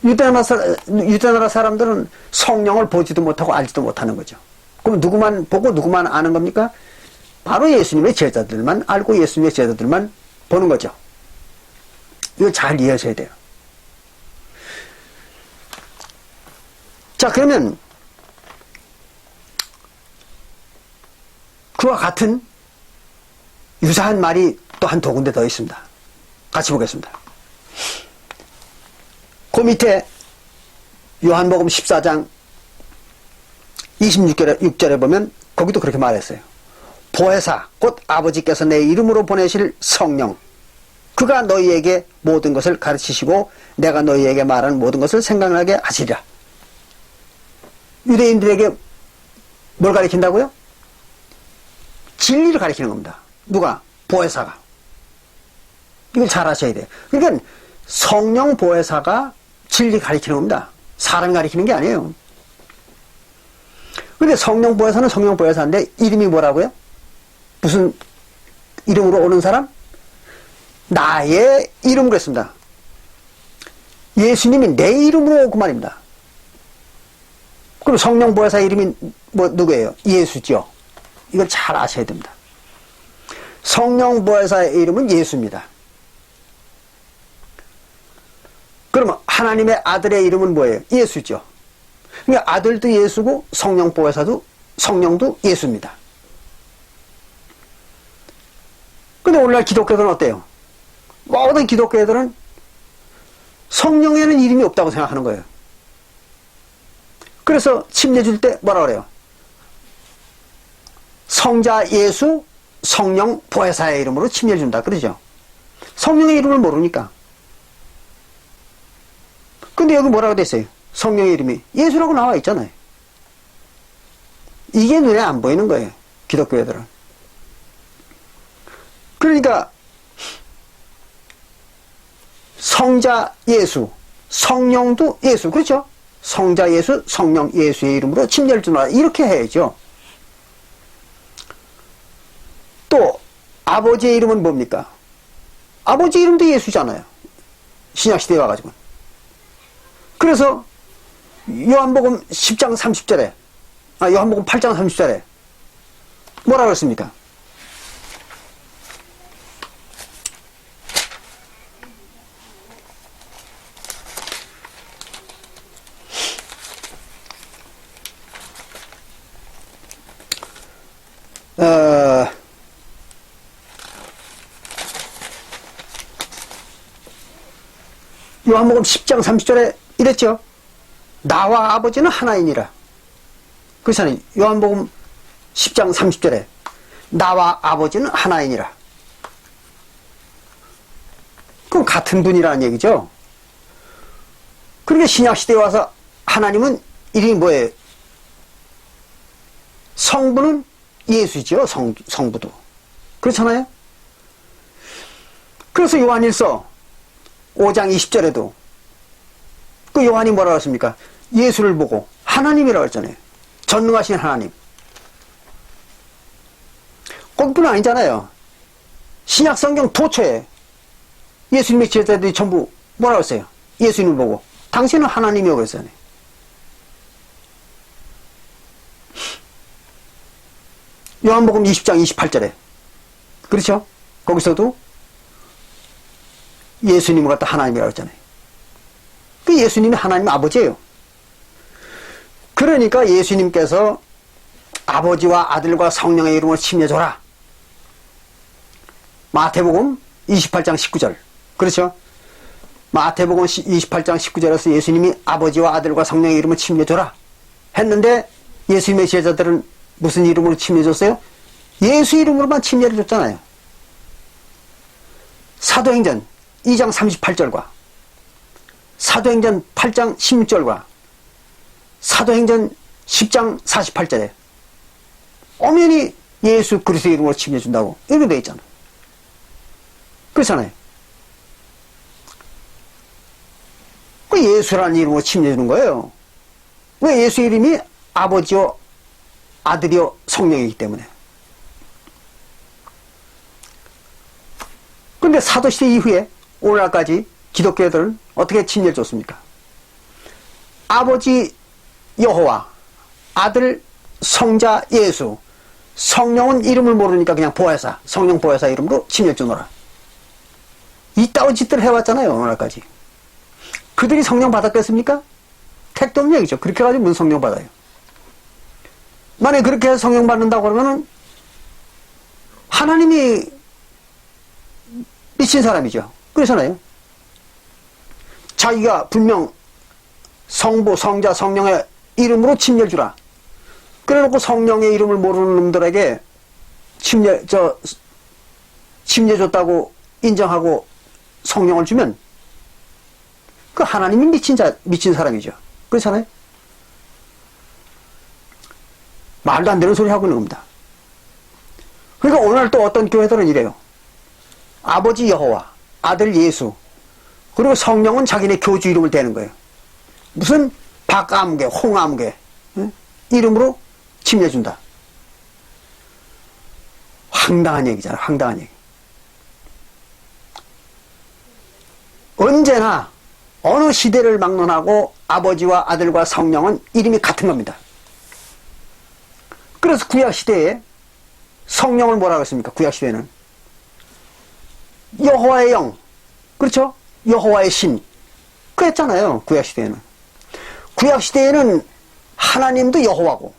유대 나라 사람들은 성령을 보지도 못하고 알지도 못하는 거죠. 그럼 누구만 보고 누구만 아는 겁니까? 바로 예수님의 제자들만 알고 예수님의 제자들만 보는 거죠. 이거 잘 이해하셔야 돼요. 자, 그러면 그와 같은 유사한 말이 또 한 두 군데 더 있습니다. 같이 보겠습니다. 그 밑에 요한복음 14장 26절에 보면 거기도 그렇게 말했어요. 보혜사 곧 아버지께서 내 이름으로 보내실 성령 그가 너희에게 모든 것을 가르치시고 내가 너희에게 말하는 모든 것을 생각나게 하시리라. 유대인들에게 뭘 가르친다고요? 진리를 가르치는 겁니다. 누가? 보혜사가. 이걸 잘 아셔야 돼요. 그러니까 성령 보혜사가 진리 가르치는 겁니다. 사람 가르치는 게 아니에요. 근데 성령 보혜사는 성령 보혜사인데 이름이 뭐라고요? 무슨 이름으로 오는 사람? 나의 이름으로 했습니다. 예수님이 내 이름으로 오고 말입니다. 그럼 성령 보혜사 이름이 누구예요? 예수죠. 이걸 잘 아셔야 됩니다. 성령 보혜사의 이름은 예수입니다. 그러면 하나님의 아들의 이름은 뭐예요? 예수죠. 그러니까 아들도 예수고 성령 보혜사도 성령도 예수입니다. 근데 오늘날 기독교들은 어때요? 모든 기독교들은 성령에는 이름이 없다고 생각하는 거예요. 그래서 침례 줄 때 뭐라 그래요? 성자 예수, 성령 보혜사의 이름으로 침례를 준다. 그러죠? 성령의 이름을 모르니까. 근데 여기 뭐라고 됐어요? 성령의 이름이 예수라고 나와 있잖아요. 이게 눈에 안 보이는 거예요. 기독교 애들은. 그러니까 성자 예수, 성령도 예수. 그렇죠? 성자 예수, 성령 예수의 이름으로 침례를 주노라. 이렇게 해야죠. 또 아버지의 이름은 뭡니까? 아버지 이름도 예수잖아요. 신약시대에 와가지고. 그래서 요한복음 10장 30절에 요한복음 8장 30절에 뭐라 그랬습니까? 요한복음 10장 30절에 이랬죠. 나와 아버지는 하나이니라. 그렇잖아요. 요한복음 10장 30절에 나와 아버지는 하나이니라. 그럼 같은 분이라는 얘기죠. 그러니까 신약시대에 와서 하나님은 이름이 뭐예요? 성부는 예수죠. 성부도. 그렇잖아요. 그래서 요한일서 5장 20절에도 그 요한이 뭐라고 했습니까? 예수를 보고 하나님이라고 했잖아요. 전능하신 하나님. 거기뿐 아니잖아요. 신약 성경 도처에 예수님의 제자들이 전부 뭐라고 했어요? 예수님을 보고 당신은 하나님이라고 그랬어요. 요한복음 20장 28절에 그렇죠? 거기서도 예수님을 갖다 하나님이라고 했잖아요. 그 예수님이 하나님 아버지예요. 그러니까 예수님께서 아버지와 아들과 성령의 이름으로 침례줘라. 마태복음 28장 19절. 그렇죠? 마태복음 28장 19절에서 예수님이 아버지와 아들과 성령의 이름으로 침례줘라 했는데 예수님의 제자들은 무슨 이름으로 침례줬어요? 예수 이름으로만 침례를 줬잖아요. 사도행전 2장 38절과 사도행전 8장 16절과 사도행전 10장 48절에 엄연히 예수 그리스도의 이름으로 침례 준다고 이렇게 되어 있잖아요. 그렇잖아요. 그 예수라는 이름으로 침례 주는 거예요. 왜? 예수 이름이 아버지요 아들이요 성령이기 때문에. 근데 사도시대 이후에 오늘날까지 기독교들은 어떻게 침례를 줬습니까? 아버지 여호와, 아들 성자 예수, 성령은 이름을 모르니까 그냥 보혜사, 성령 보혜사 이름으로 침례를 주노라. 이따위 짓들을 해왔잖아요. 오늘날까지. 그들이 성령 받았겠습니까? 택도 없는 얘기죠. 그렇게 해가지고 무슨 성령 받아요? 만약에 그렇게 해서 성령 받는다고 그러면은 하나님이 미친 사람이죠. 그렇잖아요. 자기가 분명 성부, 성자, 성령의 이름으로 침례를 주라. 그래놓고 성령의 이름을 모르는 놈들에게 침례 줬다고 인정하고 성령을 주면 그 하나님이 미친 사람이죠. 그렇잖아요. 말도 안 되는 소리 하고 있는 겁니다. 그러니까 오늘 또 어떤 교회들은 이래요. 아버지 여호와, 아들 예수, 그리고 성령은 자기네 교주 이름을 대는 거예요. 무슨 박아무개, 홍아무개 이름으로 침례 준다. 황당한 얘기잖아. 황당한 얘기. 언제나 어느 시대를 막론하고 아버지와 아들과 성령은 이름이 같은 겁니다. 그래서 구약시대에 성령을 뭐라고 했습니까? 구약시대에는 여호와의 영, 그렇죠? 여호와의 신 그랬잖아요. 구약시대에는. 구약시대에는 하나님도 여호와고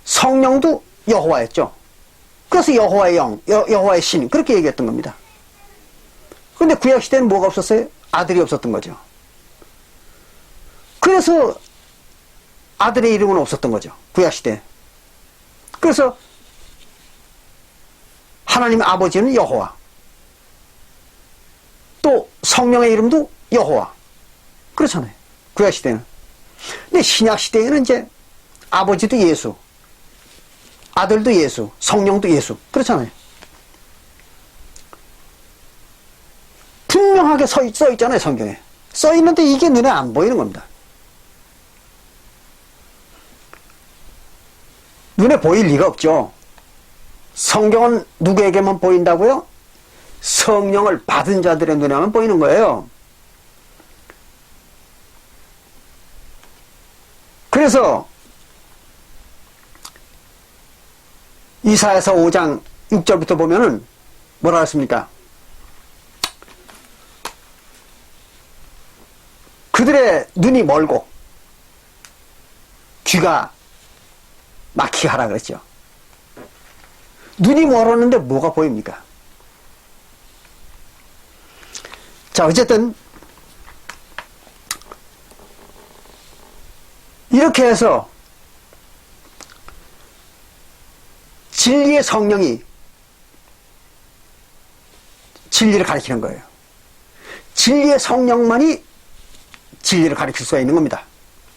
성령도 여호와였죠. 그래서 여호와의 영, 여호와의 신 그렇게 얘기했던 겁니다. 그런데 구약시대에는 뭐가 없었어요? 아들이 없었던 거죠. 그래서 아들의 이름은 없었던 거죠. 구약시대. 그래서 하나님 아버지는 여호와, 또 성령의 이름도 여호와 그렇잖아요. 구약시대는. 근데 신약시대에는 이제 아버지도 예수, 아들도 예수, 성령도 예수 그렇잖아요. 분명하게 써 있잖아요. 성경에 써 있는데 이게 눈에 안 보이는 겁니다. 눈에 보일 리가 없죠. 성경은 누구에게만 보인다고요? 성령을 받은 자들의 눈에만 보이는 거예요. 그래서 이사야서 5장 6절부터 보면은 뭐라 했습니까? 그들의 눈이 멀고 귀가 막히게 하라 그랬죠. 눈이 멀었는데 뭐가 보입니까? 자, 어쨌든 이렇게 해서 진리의 성령이 진리를 가리키는 거예요. 진리의 성령만이 진리를 가리킬 수가 있는 겁니다.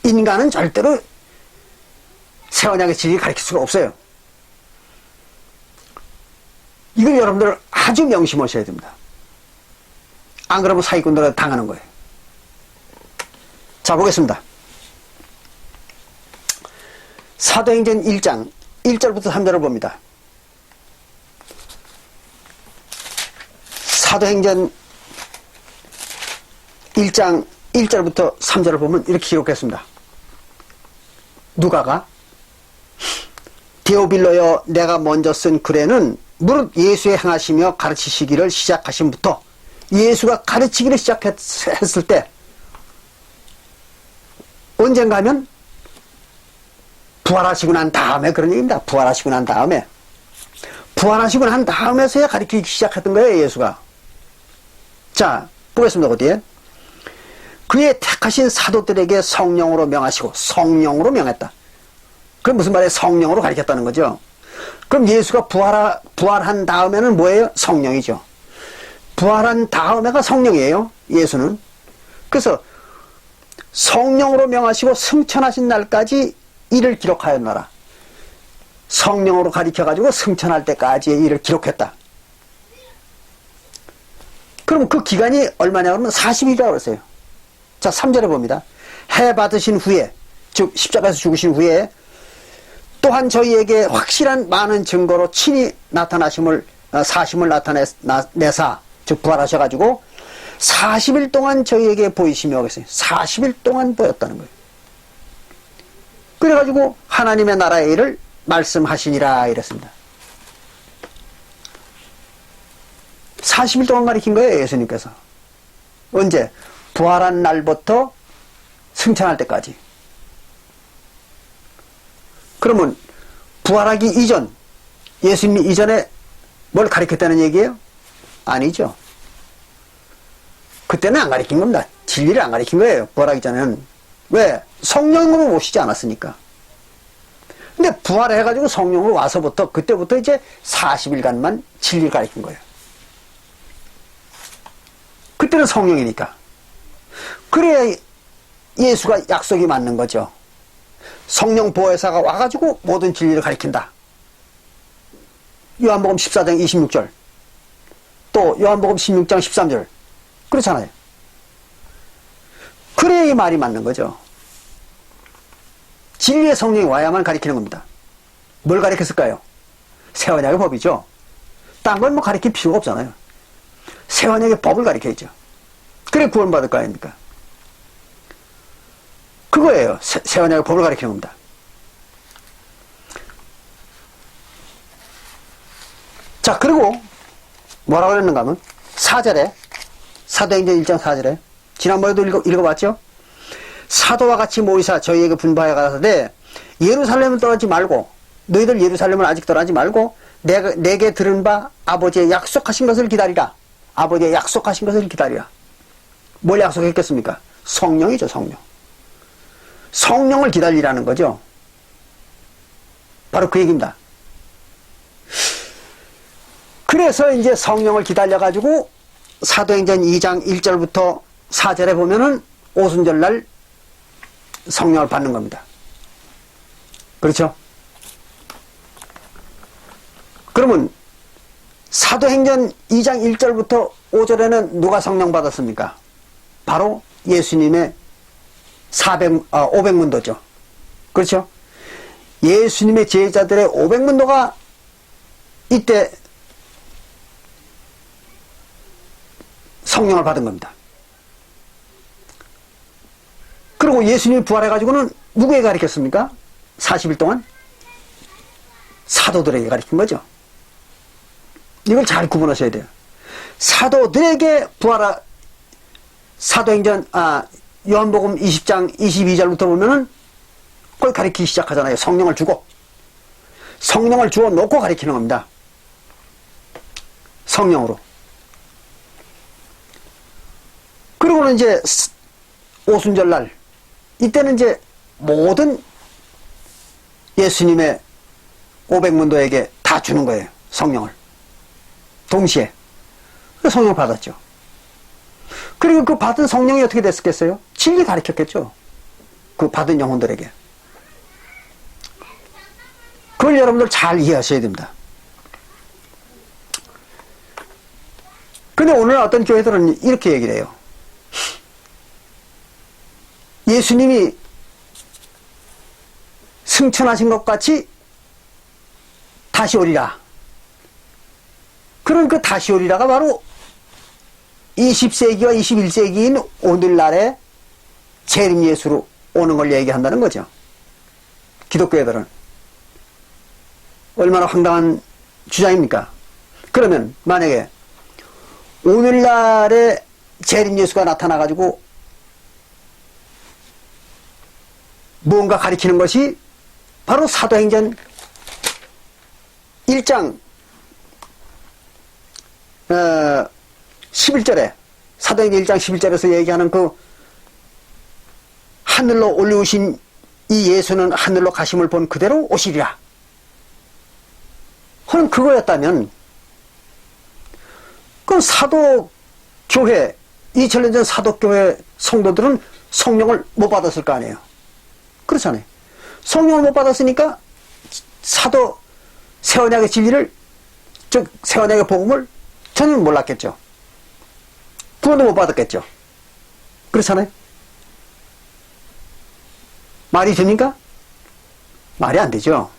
인간은 절대로 새 언약의 진리를 가르칠 수가 없어요. 이걸 여러분들 아주 명심하셔야 됩니다. 안 그러면 사기꾼들한테 당하는 거예요. 자, 보겠습니다. 사도행전 1장 1절부터 3절을 봅니다. 사도행전 1장 1절부터 3절을 보면 이렇게 기록했습니다. 누가가 데오빌로여 내가 먼저 쓴 글에는 무릇 예수의 행하시며 가르치시기를 시작하심부터 예수가 가르치기를 시작했을 때 언젠가 하면 부활하시고 난 다음에 그런 얘기입니다. 부활하시고 난 다음에 부활하시고 난 다음에서야 가르치기 시작했던 거예요. 예수가. 자, 보겠습니다. 어디에? 그의 택하신 사도들에게 성령으로 명하시고 성령으로 명했다. 그럼 무슨 말이에요? 성령으로 가르쳤다는 거죠. 그럼 예수가 부활한 다음에는 뭐예요? 성령이죠. 부활한 다음에가 성령이에요. 예수는. 그래서 성령으로 명하시고 승천하신 날까지 일을 기록하였노라. 성령으로 가르쳐가지고 승천할 때까지의 일을 기록했다. 그럼 그 기간이 얼마냐 그러면 40일이라고 그랬어요. 자, 3절에 봅니다. 해 받으신 후에, 즉 십자가에서 죽으신 후에 또한 저희에게 확실한 많은 증거로 친히 나타나심을 사심을 나타내사, 즉 부활하셔가지고 40일 동안 저희에게 보이시며 그랬어요. 40일 동안 보였다는 거예요. 그래가지고 하나님의 나라의 일을 말씀하시니라 이랬습니다. 40일 동안 가르친 거예요. 예수님께서. 언제? 부활한 날부터 승천할 때까지. 그러면 부활하기 이전, 예수님이 이전에 뭘 가르쳤다는 얘기예요? 아니죠. 그때는 안 가르친 겁니다. 진리를 안 가르친 거예요. 부활하기 전에는. 왜? 성령으로 모시지 않았으니까. 근데 부활해가지고 성령으로 와서부터 그때부터 이제 40일간만 진리를 가르친 거예요. 그때는 성령이니까. 그래야 예수가 약속이 맞는 거죠. 성령 보혜사가 와가지고 모든 진리를 가르친다. 요한복음 14장 26절 또 요한복음 16장 13절 그렇잖아요. 그래야 이 말이 맞는 거죠. 진리의 성령이 와야만 가르치는 겁니다. 뭘 가르쳤을까요? 새 언약의 법이죠. 딴 건 뭐 가르칠 필요가 없잖아요. 새 언약의 법을 가르쳐야죠. 그래 구원받을 거 아닙니까? 그거예요. 새 언약의 법을 가르치는 겁니다. 자, 그리고 뭐라고 그랬는가 하면 4절에 사도행전 1장 4절에 지난번에도 읽어봤죠? 사도와 같이 모이사 저희에게 분파해 가라사대 예루살렘을 떠나지 말고 너희들 예루살렘을 아직 떠나지 말고 내게 들은 바 아버지의 약속하신 것을 기다리라. 아버지의 약속하신 것을 기다리라. 뭘 약속했겠습니까? 성령이죠. 성령. 성령을 기다리라는 거죠. 바로 그 얘기입니다. 그래서 이제 성령을 기다려가지고 사도행전 2장 1절부터 4절에 보면은 오순절날 성령을 받는 겁니다. 그렇죠? 그러면 사도행전 2장 1절부터 5절에는 누가 성령 받았습니까? 바로 예수님의 500문도죠. 그렇죠? 예수님의 제자들의 500문도가 이때 성령을 받은 겁니다. 그리고 예수님이 부활해가지고는 누구에게 가르쳤습니까? 40일 동안? 사도들에게 가르친 거죠. 이걸 잘 구분하셔야 돼요. 사도들에게 사도행전, 요한복음 20장 22절부터 보면은 그걸 가르치기 시작하잖아요. 성령을 주고. 성령을 주어 놓고 가르치는 겁니다. 성령으로. 그리고는 이제 오순절날, 이때는 이제 모든 예수님의 500문도에게 다 주는 거예요. 성령을. 동시에. 성령을 받았죠. 그리고 그 받은 성령이 어떻게 됐겠어요? 진리 가르쳤겠죠. 그 받은 영혼들에게. 그걸 여러분들 잘 이해하셔야 됩니다. 근데 오늘 어떤 교회들은 이렇게 얘기를 해요. 예수님이 승천하신 것 같이 다시 오리라. 그런 그 다시 오리라가 바로 20세기와 21세기인 오늘날의 재림 예수로 오는 걸 얘기한다는 거죠. 기독교애들은. 얼마나 황당한 주장입니까? 그러면 만약에 오늘날의 재림 예수가 나타나가지고 무언가 가리키는 것이 바로 사도행전 1장 11절에 사도행전 1장 11절에서 얘기하는 그 하늘로 올리우신 이 예수는 하늘로 가심을 본 그대로 오시리라 하는 그거였다면 그 사도교회 2000년 전 사도교회 성도들은 성령을 못 받았을 거 아니에요. 그렇잖아요. 성령을 못 받았으니까 사도 새언약의 진리를 즉 새언약의 복음을 전혀 몰랐겠죠. 구원도 못 받았겠죠. 그렇잖아요. 말이 됩니까? 말이 안 되죠.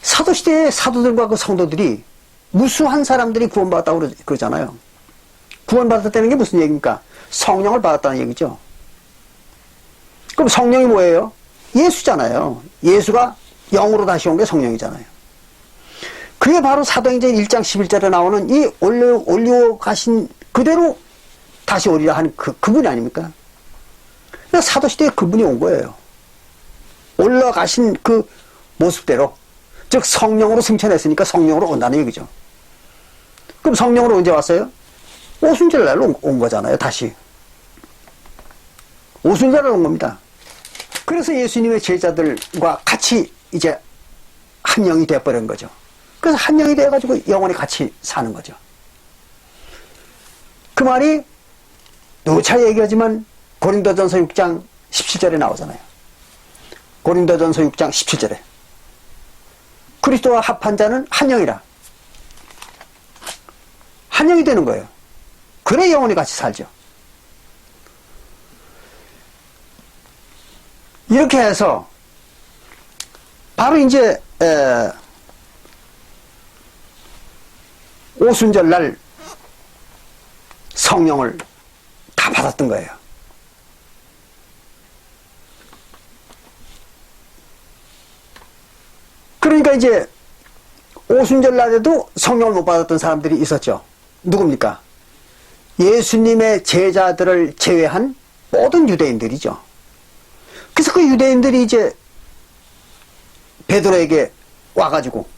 사도시대의 사도들과 그 성도들이 무수한 사람들이 구원받았다고 그러잖아요. 구원받았다는 게 무슨 얘기입니까? 성령을 받았다는 얘기죠. 그럼 성령이 뭐예요? 예수잖아요. 예수가 영으로 다시 온 게 성령이잖아요. 그게 바로 사도행전 1장 11절에 나오는 이 올려 가신 그대로 다시 오리라 하는 그분이 아닙니까? 그러니까 사도시대에 그분이 온 거예요. 올라가신 그 모습대로, 즉 성령으로 승천했으니까 성령으로 온다는 얘기죠. 그럼 성령으로 언제 왔어요? 오순절날 온 거잖아요. 다시 오순절날 온 겁니다. 그래서 예수님의 제자들과 같이 이제 한 영이 되어버린 거죠. 그래서 한 영이 되어가지고 영원히 같이 사는 거죠. 그 말이 누차 얘기하지만 고린도전서 6장 17절에 나오잖아요. 고린도전서 6장 17절에 그리스도와 합한 자는 한 영이라. 한 영이 되는 거예요. 그래 영원히 같이 살죠. 이렇게 해서 바로 이제 오순절날 성령을 다 받았던 거예요. 그러니까 이제 오순절날에도 성령을 못 받았던 사람들이 있었죠. 누굽니까? 예수님의 제자들을 제외한 모든 유대인들이죠. 그래서 그 유대인들이 이제 베드로에게 와가지고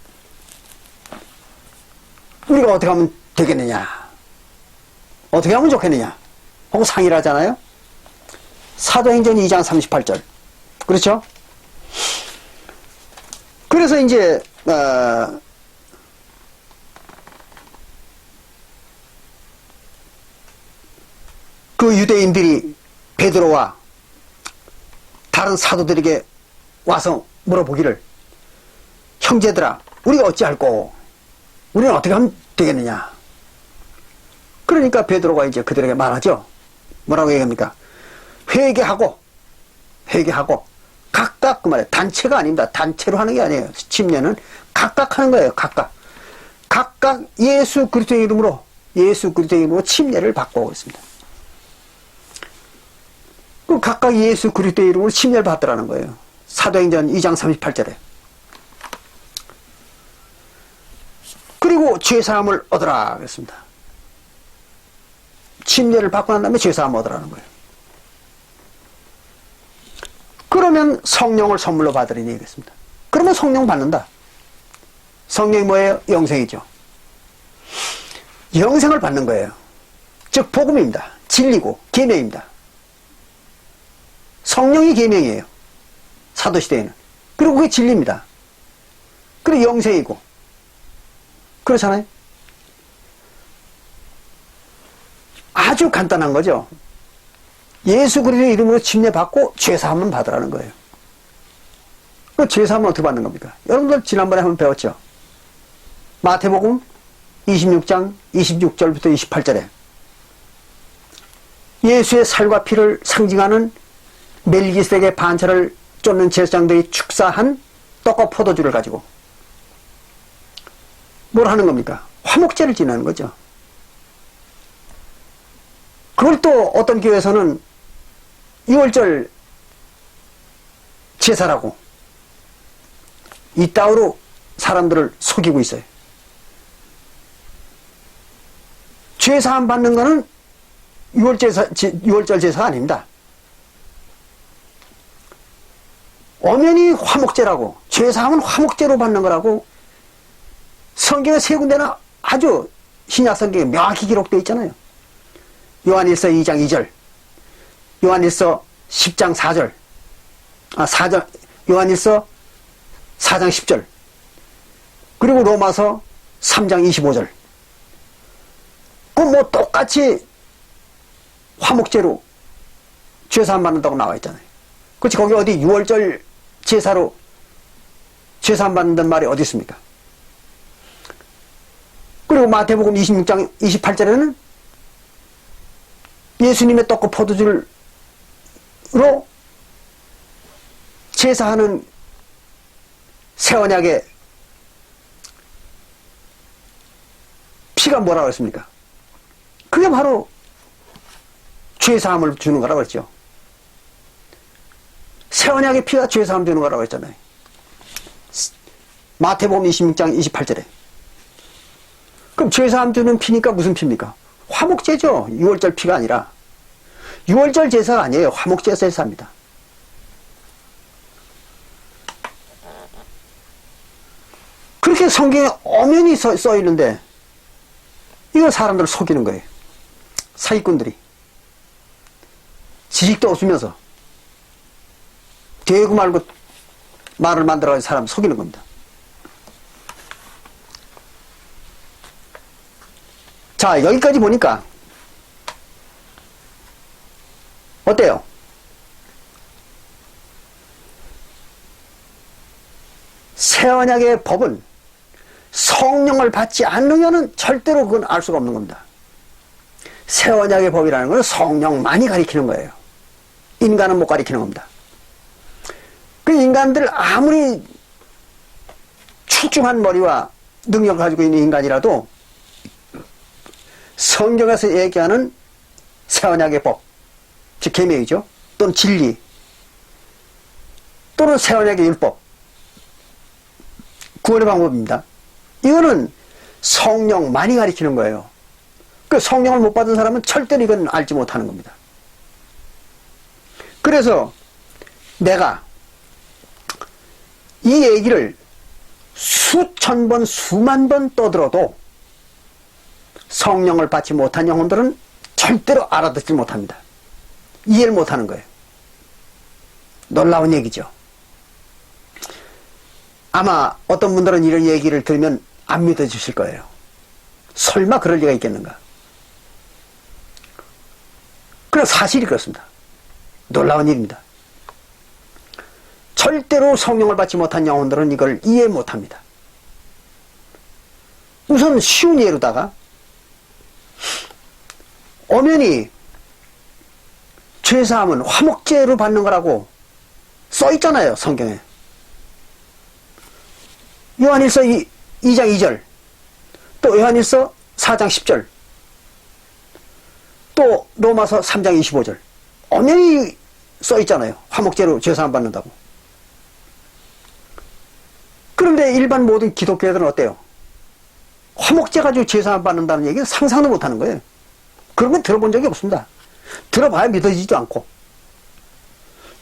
우리가 어떻게 하면 되겠느냐, 어떻게 하면 좋겠느냐 하고 상의를 하잖아요. 사도행전 2장 38절. 그렇죠? 그래서 이제 그 유대인들이 베드로와 다른 사도들에게 와서 물어보기를, 형제들아 우리가 어찌할꼬, 우리는 어떻게 하면 되겠느냐. 그러니까 베드로가 이제 그들에게 말하죠. 뭐라고 얘기합니까? 회개하고 각각, 그 말이에요. 단체가 아닙니다. 단체로 하는 게 아니에요. 침례는 각각 하는 거예요. 각각 예수 그리스도의 이름으로 침례를 받고 있습니다. 그 각각 예수 그리스도의 이름으로 침례를 받더라는 거예요. 사도행전 2장 38절에. 그리고 죄사함을 얻으라 그랬습니다. 침례를 받고 난 다음에 죄사함을 얻으라는 거예요. 그러면 성령을 선물로 받으려니 얘기했습니다. 그러면 성령 받는다. 성령이 뭐예요? 영생이죠. 영생을 받는 거예요. 즉 복음입니다. 진리고 계명입니다. 성령이 계명이에요. 사도시대에는. 그리고 그게 진리입니다. 그리고 영생이고. 그렇잖아요. 아주 간단한 거죠. 예수 그리스도의 이름으로 침례 받고 죄사함을 받으라는 거예요. 그 죄사함은 어떻게 받는 겁니까? 여러분들 지난번에 한번 배웠죠? 마태복음 26장 26절부터 28절에 예수의 살과 피를 상징하는 멜기세덱의 반차를 쫓는 제사장들이 축사한 떡과 포도주를 가지고 뭘 하는 겁니까? 화목제를 지내는 거죠. 그걸 또 어떤 교회에서는 6월절 제사라고 이따위로 사람들을 속이고 있어요. 죄사함 받는 거는 6월절 제사가 아닙니다. 엄연히 화목제라고, 죄사함은 화목제로 받는 거라고 성경의 세 군데나 아주 신약 성경에 명확히 기록되어 있잖아요. 요한일서 2장 2절, 요한일서 10장 4절, 요한일서 4장 10절, 그리고 로마서 3장 25절. 그 뭐 똑같이 화목제로 죄사함 받는다고 나와 있잖아요. 그렇지, 거기 어디 6월절 제사로 죄사함 받는다는 말이 어디 있습니까? 그리고 마태복음 26장 28절에는 예수님의 떡과 포도주로 제사하는 새 언약의 피가 뭐라고 했습니까? 그게 바로 죄사함을 주는 거라고 했죠. 새 언약의 피가 죄사함 주는 거라고 했잖아요. 마태복음 26장 28절에. 그럼 죄사함 주는 피니까 무슨 피입니까? 화목제죠. 6월절 피가 아니라. 6월절 제사가 아니에요. 화목제 제사입니다. 그렇게 성경에 엄연히 써 있는데 이거 사람들을 속이는 거예요. 사기꾼들이. 지식도 없으면서 되고 말고 말을 만들어가지고 사람 속이는 겁니다. 자, 여기까지 보니까 어때요? 새 언약의 법은 성령을 받지 않으면 절대로 그건 알 수가 없는 겁니다. 새 언약의 법이라는 건 성령만이 가리키는 거예요. 인간은 못 가리키는 겁니다. 그 인간들 아무리 출중한 머리와 능력을 가지고 있는 인간이라도 성경에서 얘기하는 새 언약의 법, 즉 계명이죠. 또는 진리, 또는 새 언약의 율법, 구원의 방법입니다. 이거는 성령만이 가리키는 거예요. 그 성령을 못 받은 사람은 절대로 이건 알지 못하는 겁니다. 그래서 내가 이 얘기를 수천 번, 수만 번 떠들어도 성령을 받지 못한 영혼들은 절대로 알아듣지 못합니다. 이해를 못하는 거예요. 놀라운 얘기죠. 아마 어떤 분들은 이런 얘기를 들으면 안 믿어주실 거예요. 설마 그럴 리가 있겠는가. 그러나 사실이 그렇습니다. 놀라운 일입니다. 절대로 성령을 받지 못한 영혼들은 이걸 이해 못합니다. 우선 쉬운 예로다가 엄연히 죄사함은 화목제로 받는 거라고 써있잖아요, 성경에. 요한일서 2장 2절, 또 요한일서 4장 10절, 또 로마서 3장 25절. 엄연히 써있잖아요. 화목제로 죄사함 받는다고. 그런데 일반 모든 기독교회들은 어때요? 화목제 가지고 죄사함 받는다는 얘기는 상상도 못하는 거예요. 그런 건 들어본 적이 없습니다. 들어봐야 믿어지지도 않고.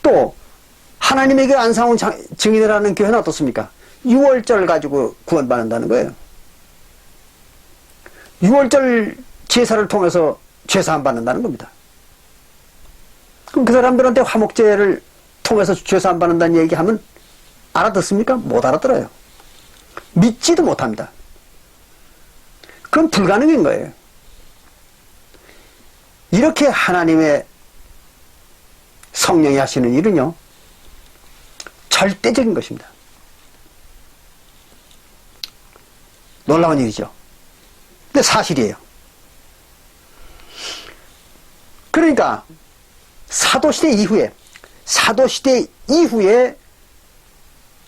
또 하나님에게 안사온 증인이라는 교회는 어떻습니까? 6월절 가지고 구원받는다는 거예요. 6월절 제사를 통해서 죄사함 받는다는 겁니다. 그럼 그 사람들한테 화목제를 통해서 죄사함 받는다는 얘기하면 알아듣습니까? 못 알아들어요. 믿지도 못합니다. 그건 불가능인 거예요. 이렇게 하나님의 성령이 하시는 일은요, 절대적인 것입니다. 놀라운 일이죠. 근데 사실이에요. 그러니까 사도시대 이후에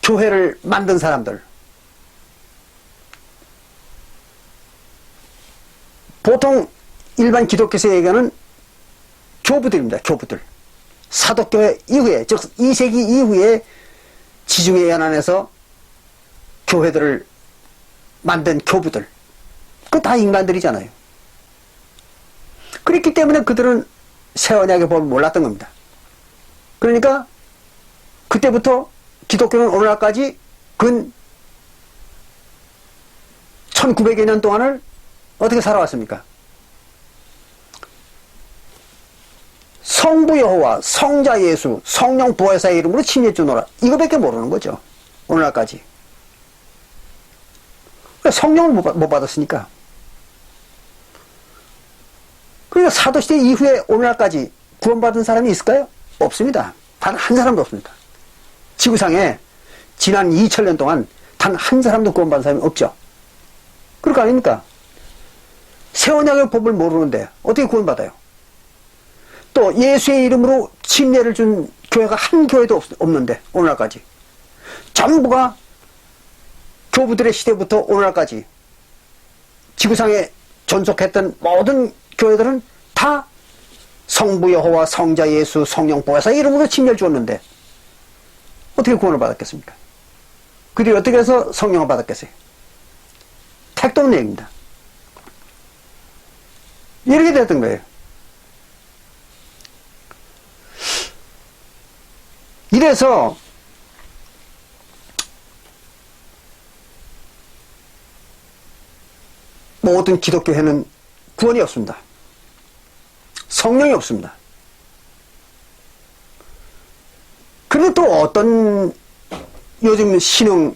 교회를 만든 사람들, 보통 일반 기독교에서 얘기하는 교부들입니다. 교부들. 사도교회 이후에, 즉 2세기 이후에 지중해 연안에서 교회들을 만든 교부들, 그 다 인간들이잖아요. 그렇기 때문에 그들은 새 언약의 법을 몰랐던 겁니다. 그러니까 그때부터 기독교는 오늘날까지 근 1900여 년 동안을 어떻게 살아왔습니까? 성부 여호와, 성자 예수, 성령 보혜사의 이름으로 침례 주노라. 이거밖에 모르는 거죠. 오늘날까지. 성령을 못 받았으니까. 그러니까 사도시대 이후에 오늘날까지 구원받은 사람이 있을까요? 없습니다. 단 한 사람도 없습니다. 지구상에 지난 2000년 동안 단 한 사람도 구원받은 사람이 없죠. 그럴 거 아닙니까? 새 언약의 법을 모르는데 어떻게 구원받아요? 또 예수의 이름으로 침례를 준 교회가 한 교회도 없는데 오늘날까지 전부가 교부들의 시대부터 오늘날까지 지구상에 존속했던 모든 교회들은 다 성부 여호와, 성자 예수, 성령 보혜사 이름으로 침례를 주었는데 어떻게 구원을 받았겠습니까? 그들이 어떻게 해서 성령을 받았겠어요? 택도 없는 얘기입니다. 이렇게 됐던 거예요. 이래서 모든 기독교회는 구원이 없습니다. 성령이 없습니다. 그런데 또 어떤 요즘 신흥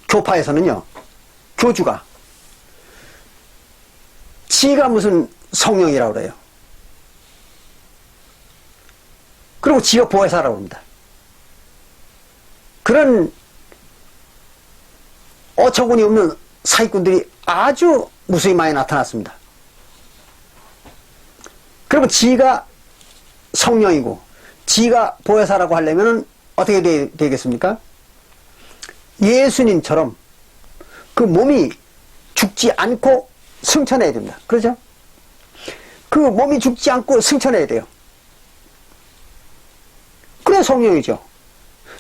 교파에서는요, 교주가 지가 무슨 성령이라고 그래요. 그리고 지가 보혜사라고 합니다. 그런 어처구니 없는 사기꾼들이 아주 무수히 많이 나타났습니다. 그러면 지가 성령이고 지가 보혜사라고 하려면 어떻게 되겠습니까? 예수님처럼 그 몸이 죽지 않고 승천해야 됩니다. 그렇죠? 그 몸이 죽지 않고 승천해야 돼요. 그래 성령이죠.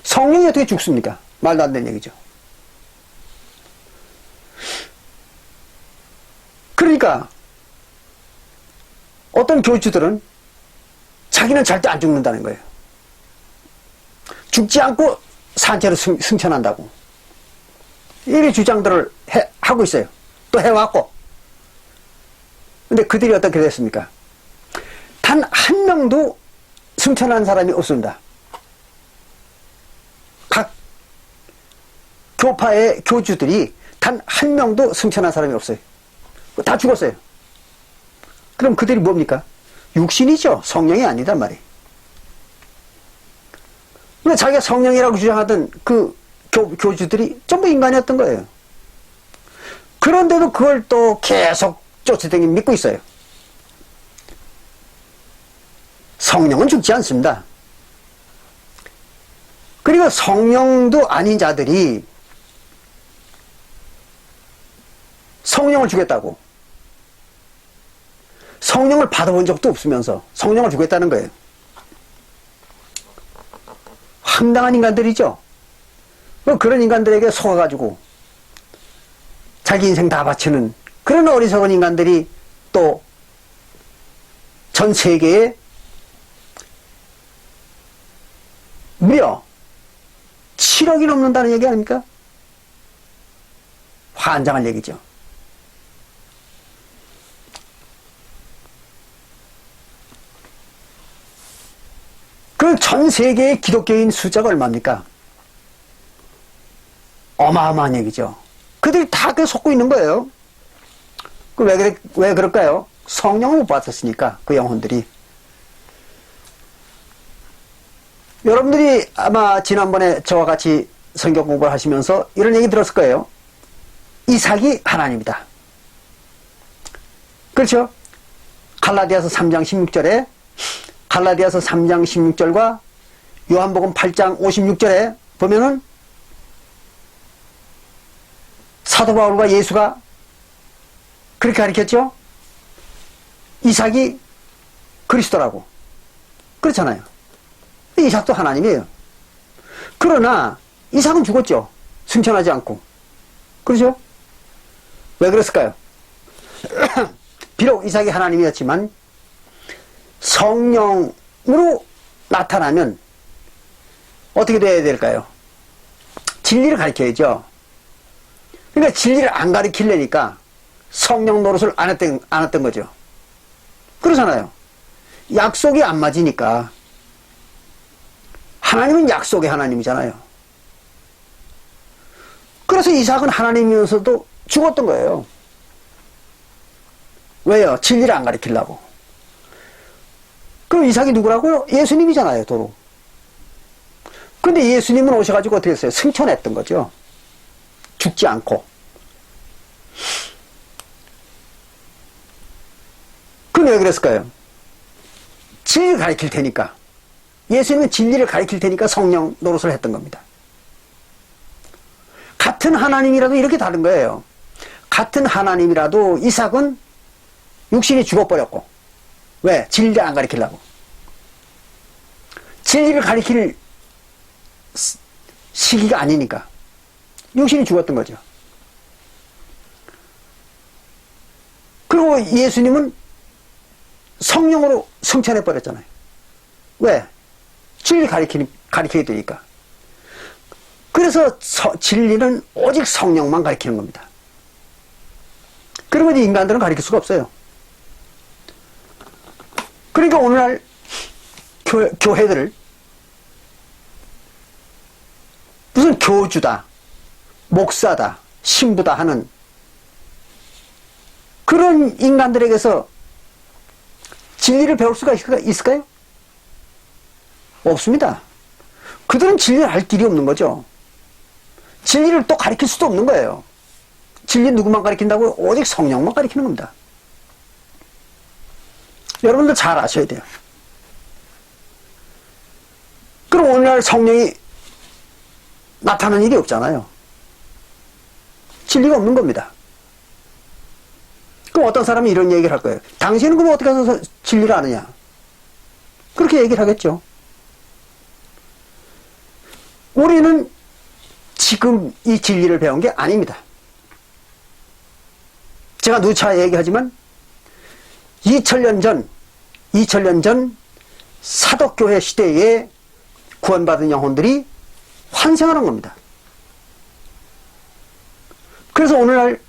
성령이 어떻게 죽습니까? 말도 안 되는 얘기죠. 그러니까 어떤 교주들은 자기는 절대 안 죽는다는 거예요. 죽지 않고 산채로 승천한다고. 이런 주장들을 하고 있어요. 또 해왔고. 근데 그들이 어떻게 됐습니까? 단 한 명도 승천한 사람이 없습니다. 각 교파의 교주들이 단 한 명도 승천한 사람이 없어요. 다 죽었어요. 그럼 그들이 뭡니까? 육신이죠. 성령이 아니단 말이에요. 근데 자기가 성령이라고 주장하던 그 교주들이 전부 인간이었던 거예요. 그런데도 그걸 또 계속 쫓아다니며 믿고 있어요. 성령은 죽지 않습니다. 그리고 성령도 아닌 자들이 성령을 주겠다고, 성령을 받아본 적도 없으면서 성령을 주겠다는 거예요. 황당한 인간들이죠. 그런 인간들에게 속아가지고 자기 인생 다 바치는 그런 어리석은 인간들이 또 전 세계에 무려 7억이 넘는다는 얘기 아닙니까? 환장할 얘기죠. 그 전 세계의 기독교인 숫자가 얼마입니까? 어마어마한 얘기죠. 그들이 다 그 속고 있는 거예요. 왜 그럴까요? 성령을 못 받았으니까, 그 영혼들이. 여러분들이 아마 지난번에 저와 같이 성경 공부를 하시면서 이런 얘기 들었을 거예요. 이삭이 하나님이다. 그렇죠? 갈라디아서 3장 16절에 갈라디아서 3장 16절과 요한복음 8장 56절에 보면은 사도 바울과 예수가 그렇게 가르쳤죠? 이삭이 그리스도라고. 그렇잖아요. 이삭도 하나님이에요. 그러나 이삭은 죽었죠. 승천하지 않고. 그렇죠? 왜 그랬을까요? 비록 이삭이 하나님이었지만 성령으로 나타나면 어떻게 돼야 될까요? 진리를 가르쳐야죠. 그러니까 진리를 안 가르치려니까 성령 노릇을 안 했던 거죠. 그러잖아요. 약속이 안 맞으니까. 하나님은 약속의 하나님이잖아요. 그래서 이삭은 하나님이면서도 죽었던 거예요. 왜요? 진리를 안 가르치려고. 그럼 이삭이 누구라고요? 예수님이잖아요, 도로. 근데 예수님은 오셔가지고 어떻게 했어요? 승천했던 거죠. 죽지 않고. 그건 왜 그랬을까요? 진리를 가르칠 테니까. 예수님은 진리를 가르칠 테니까 성령 노릇을 했던 겁니다. 같은 하나님이라도 이렇게 다른 거예요. 같은 하나님이라도 이삭은 육신이 죽어버렸고. 왜? 진리를 안 가르치려고. 진리를 가르칠 시기가 아니니까. 육신이 죽었던 거죠. 그리고 예수님은 성령으로 승천해버렸잖아요. 왜? 진리를 가르쳐야 되니까. 그래서 진리는 오직 성령만 가르치는 겁니다. 그러면 인간들은 가르칠 수가 없어요. 그러니까 오늘날 교회들을 무슨 교주다, 목사다, 신부다 하는 그런 인간들에게서 진리를 배울 수가 있을까요? 없습니다. 그들은 진리를 알 길이 없는 거죠. 진리를 또 가르칠 수도 없는 거예요. 진리 누구만 가르친다고요? 오직 성령만 가르치는 겁니다. 여러분들 잘 아셔야 돼요. 그럼 오늘날 성령이 나타나는 일이 없잖아요. 진리가 없는 겁니다. 그럼 어떤 사람이 이런 얘기를 할 거예요. 당신은 그럼 어떻게 해서 진리를 아느냐? 그렇게 얘기를 하겠죠. 우리는 지금 이 진리를 배운 게 아닙니다. 제가 누차 얘기하지만 2000년 전 사독교회 시대에 구원받은 영혼들이 환생하는 겁니다. 그래서 오늘날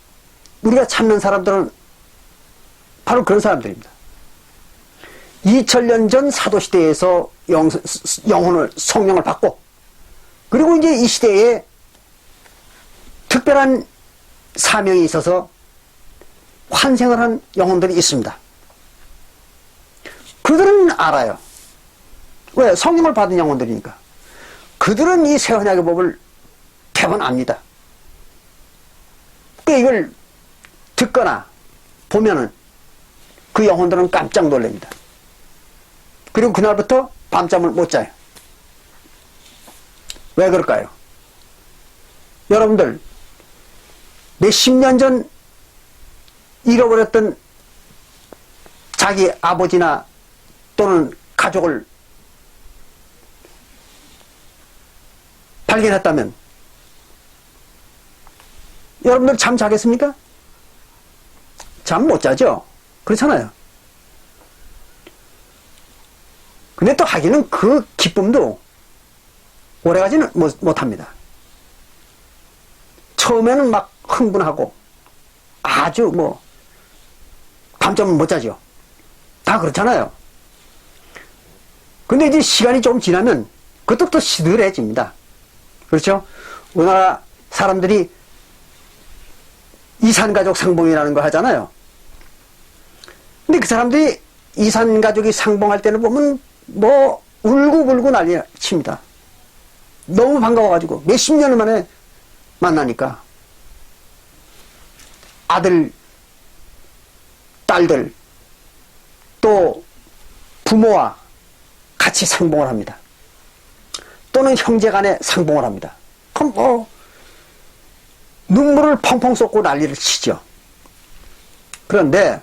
우리가 찾는 사람들은 바로 그런 사람들입니다. 2000년 전 사도시대에서 성령을 받고, 그리고 이제 이 시대에 특별한 사명이 있어서 환생을 한 영혼들이 있습니다. 그들은 알아요. 왜? 성령을 받은 영혼들이니까. 그들은 이 새 언약의 법을 대번 압니다. 이걸 듣거나 보면은 그 영혼들은 깜짝 놀랍니다. 그리고 그날부터 밤잠을 못 자요. 왜 그럴까요? 여러분들 몇십 년 전 잃어버렸던 자기 아버지나 또는 가족을 발견했다면 여러분들 잠 자겠습니까? 잠 못 자죠? 그렇잖아요. 근데 또 하기는 그 기쁨도 오래가지는 못합니다. 처음에는 막 흥분하고 아주 밤잠을 못 자죠. 다 그렇잖아요. 근데 이제 시간이 좀 지나면 그것도 또 시들해집니다. 그렇죠? 우리나라 사람들이 이산가족 상봉이라는 거 하잖아요. 근데 그 사람들이 이산가족이 상봉할 때는 보면 울고불고 난리 칩니다. 너무 반가워가지고 몇십 년 만에 만나니까 아들, 딸들, 또 부모와 같이 상봉을 합니다. 또는 형제간에 상봉을 합니다. 그럼 뭐 눈물을 펑펑 쏟고 난리를 치죠. 그런데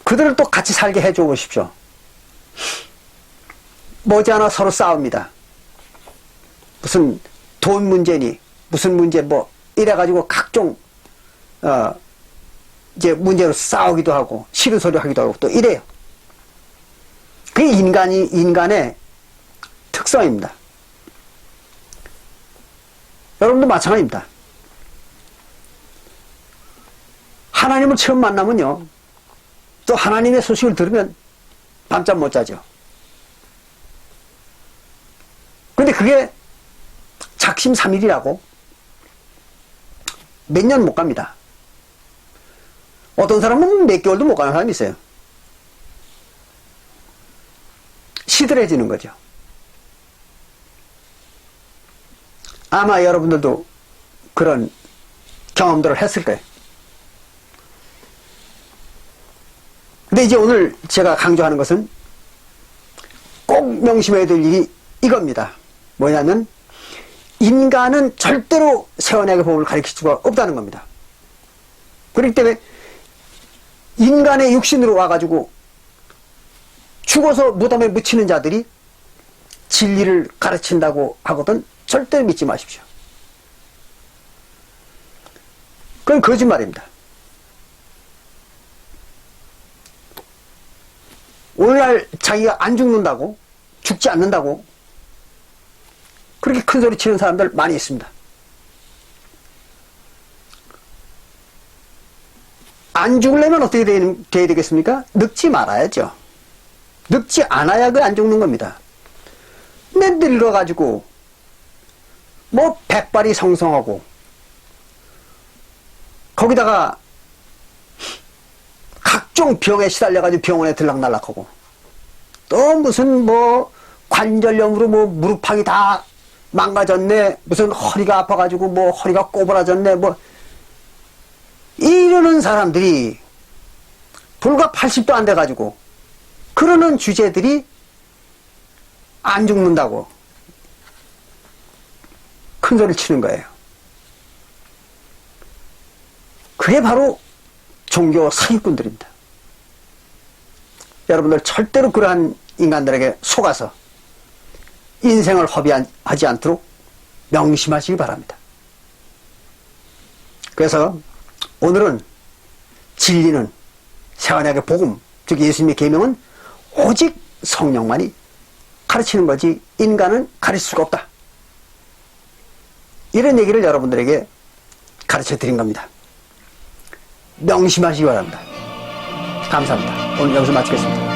그들을 또 같이 살게 해줘 보십시오. 머지않아 서로 싸웁니다. 무슨 돈 문제니 무슨 문제 뭐 이래가지고 각종 이제 문제로 싸우기도 하고 싫은 소리 하기도 하고 또 이래요. 그게 인간의 특성입니다. 여러분도 마찬가지입니다. 하나님을 처음 만나면요, 또 하나님의 소식을 들으면 밤잠 못 자죠. 근데 그게 작심삼일이라고 몇 년 못 갑니다. 어떤 사람은 몇 개월도 못 가는 사람이 있어요. 시들해지는 거죠. 아마 여러분들도 그런 경험들을 했을 거예요. 근데 이제 오늘 제가 강조하는 것은 꼭 명심해야 될 일이 이겁니다. 뭐냐면 인간은 절대로 세원약의 법을 가르칠 수가 없다는 겁니다. 그렇기 때문에 인간의 육신으로 와가지고 죽어서 무덤에 묻히는 자들이 진리를 가르친다고 하거든 절대 믿지 마십시오. 그건 거짓말입니다. 오늘날 자기가 안 죽는다고, 죽지 않는다고 그렇게 큰 소리 치는 사람들 많이 있습니다. 안 죽으려면 어떻게 돼야 되겠습니까? 늙지 말아야죠. 늙지 않아야 그 안 죽는 겁니다. 근데 늙어가지고 뭐 백발이 성성하고 거기다가 각종 병에 시달려가지고 병원에 들락날락하고 또 무슨 뭐 관절염으로 뭐 무릎팍이 다 망가졌네, 무슨 허리가 아파가지고 뭐 허리가 꼬부라졌네, 뭐 이러는 사람들이 불과 80도 안 돼가지고 그러는 주제들이 안 죽는다고 큰 소리를 치는 거예요. 그게 바로 종교 사기꾼들입니다. 여러분들 절대로 그러한 인간들에게 속아서 인생을 허비하지 않도록 명심하시기 바랍니다. 그래서 오늘은 진리는 세원약의 복음, 즉 예수님의 계명은 오직 성령만이 가르치는 거지 인간은 가르칠 수가 없다. 이런 얘기를 여러분들에게 가르쳐 드린 겁니다. 명심하시기 바랍니다. 감사합니다. 오늘 여기서 마치겠습니다.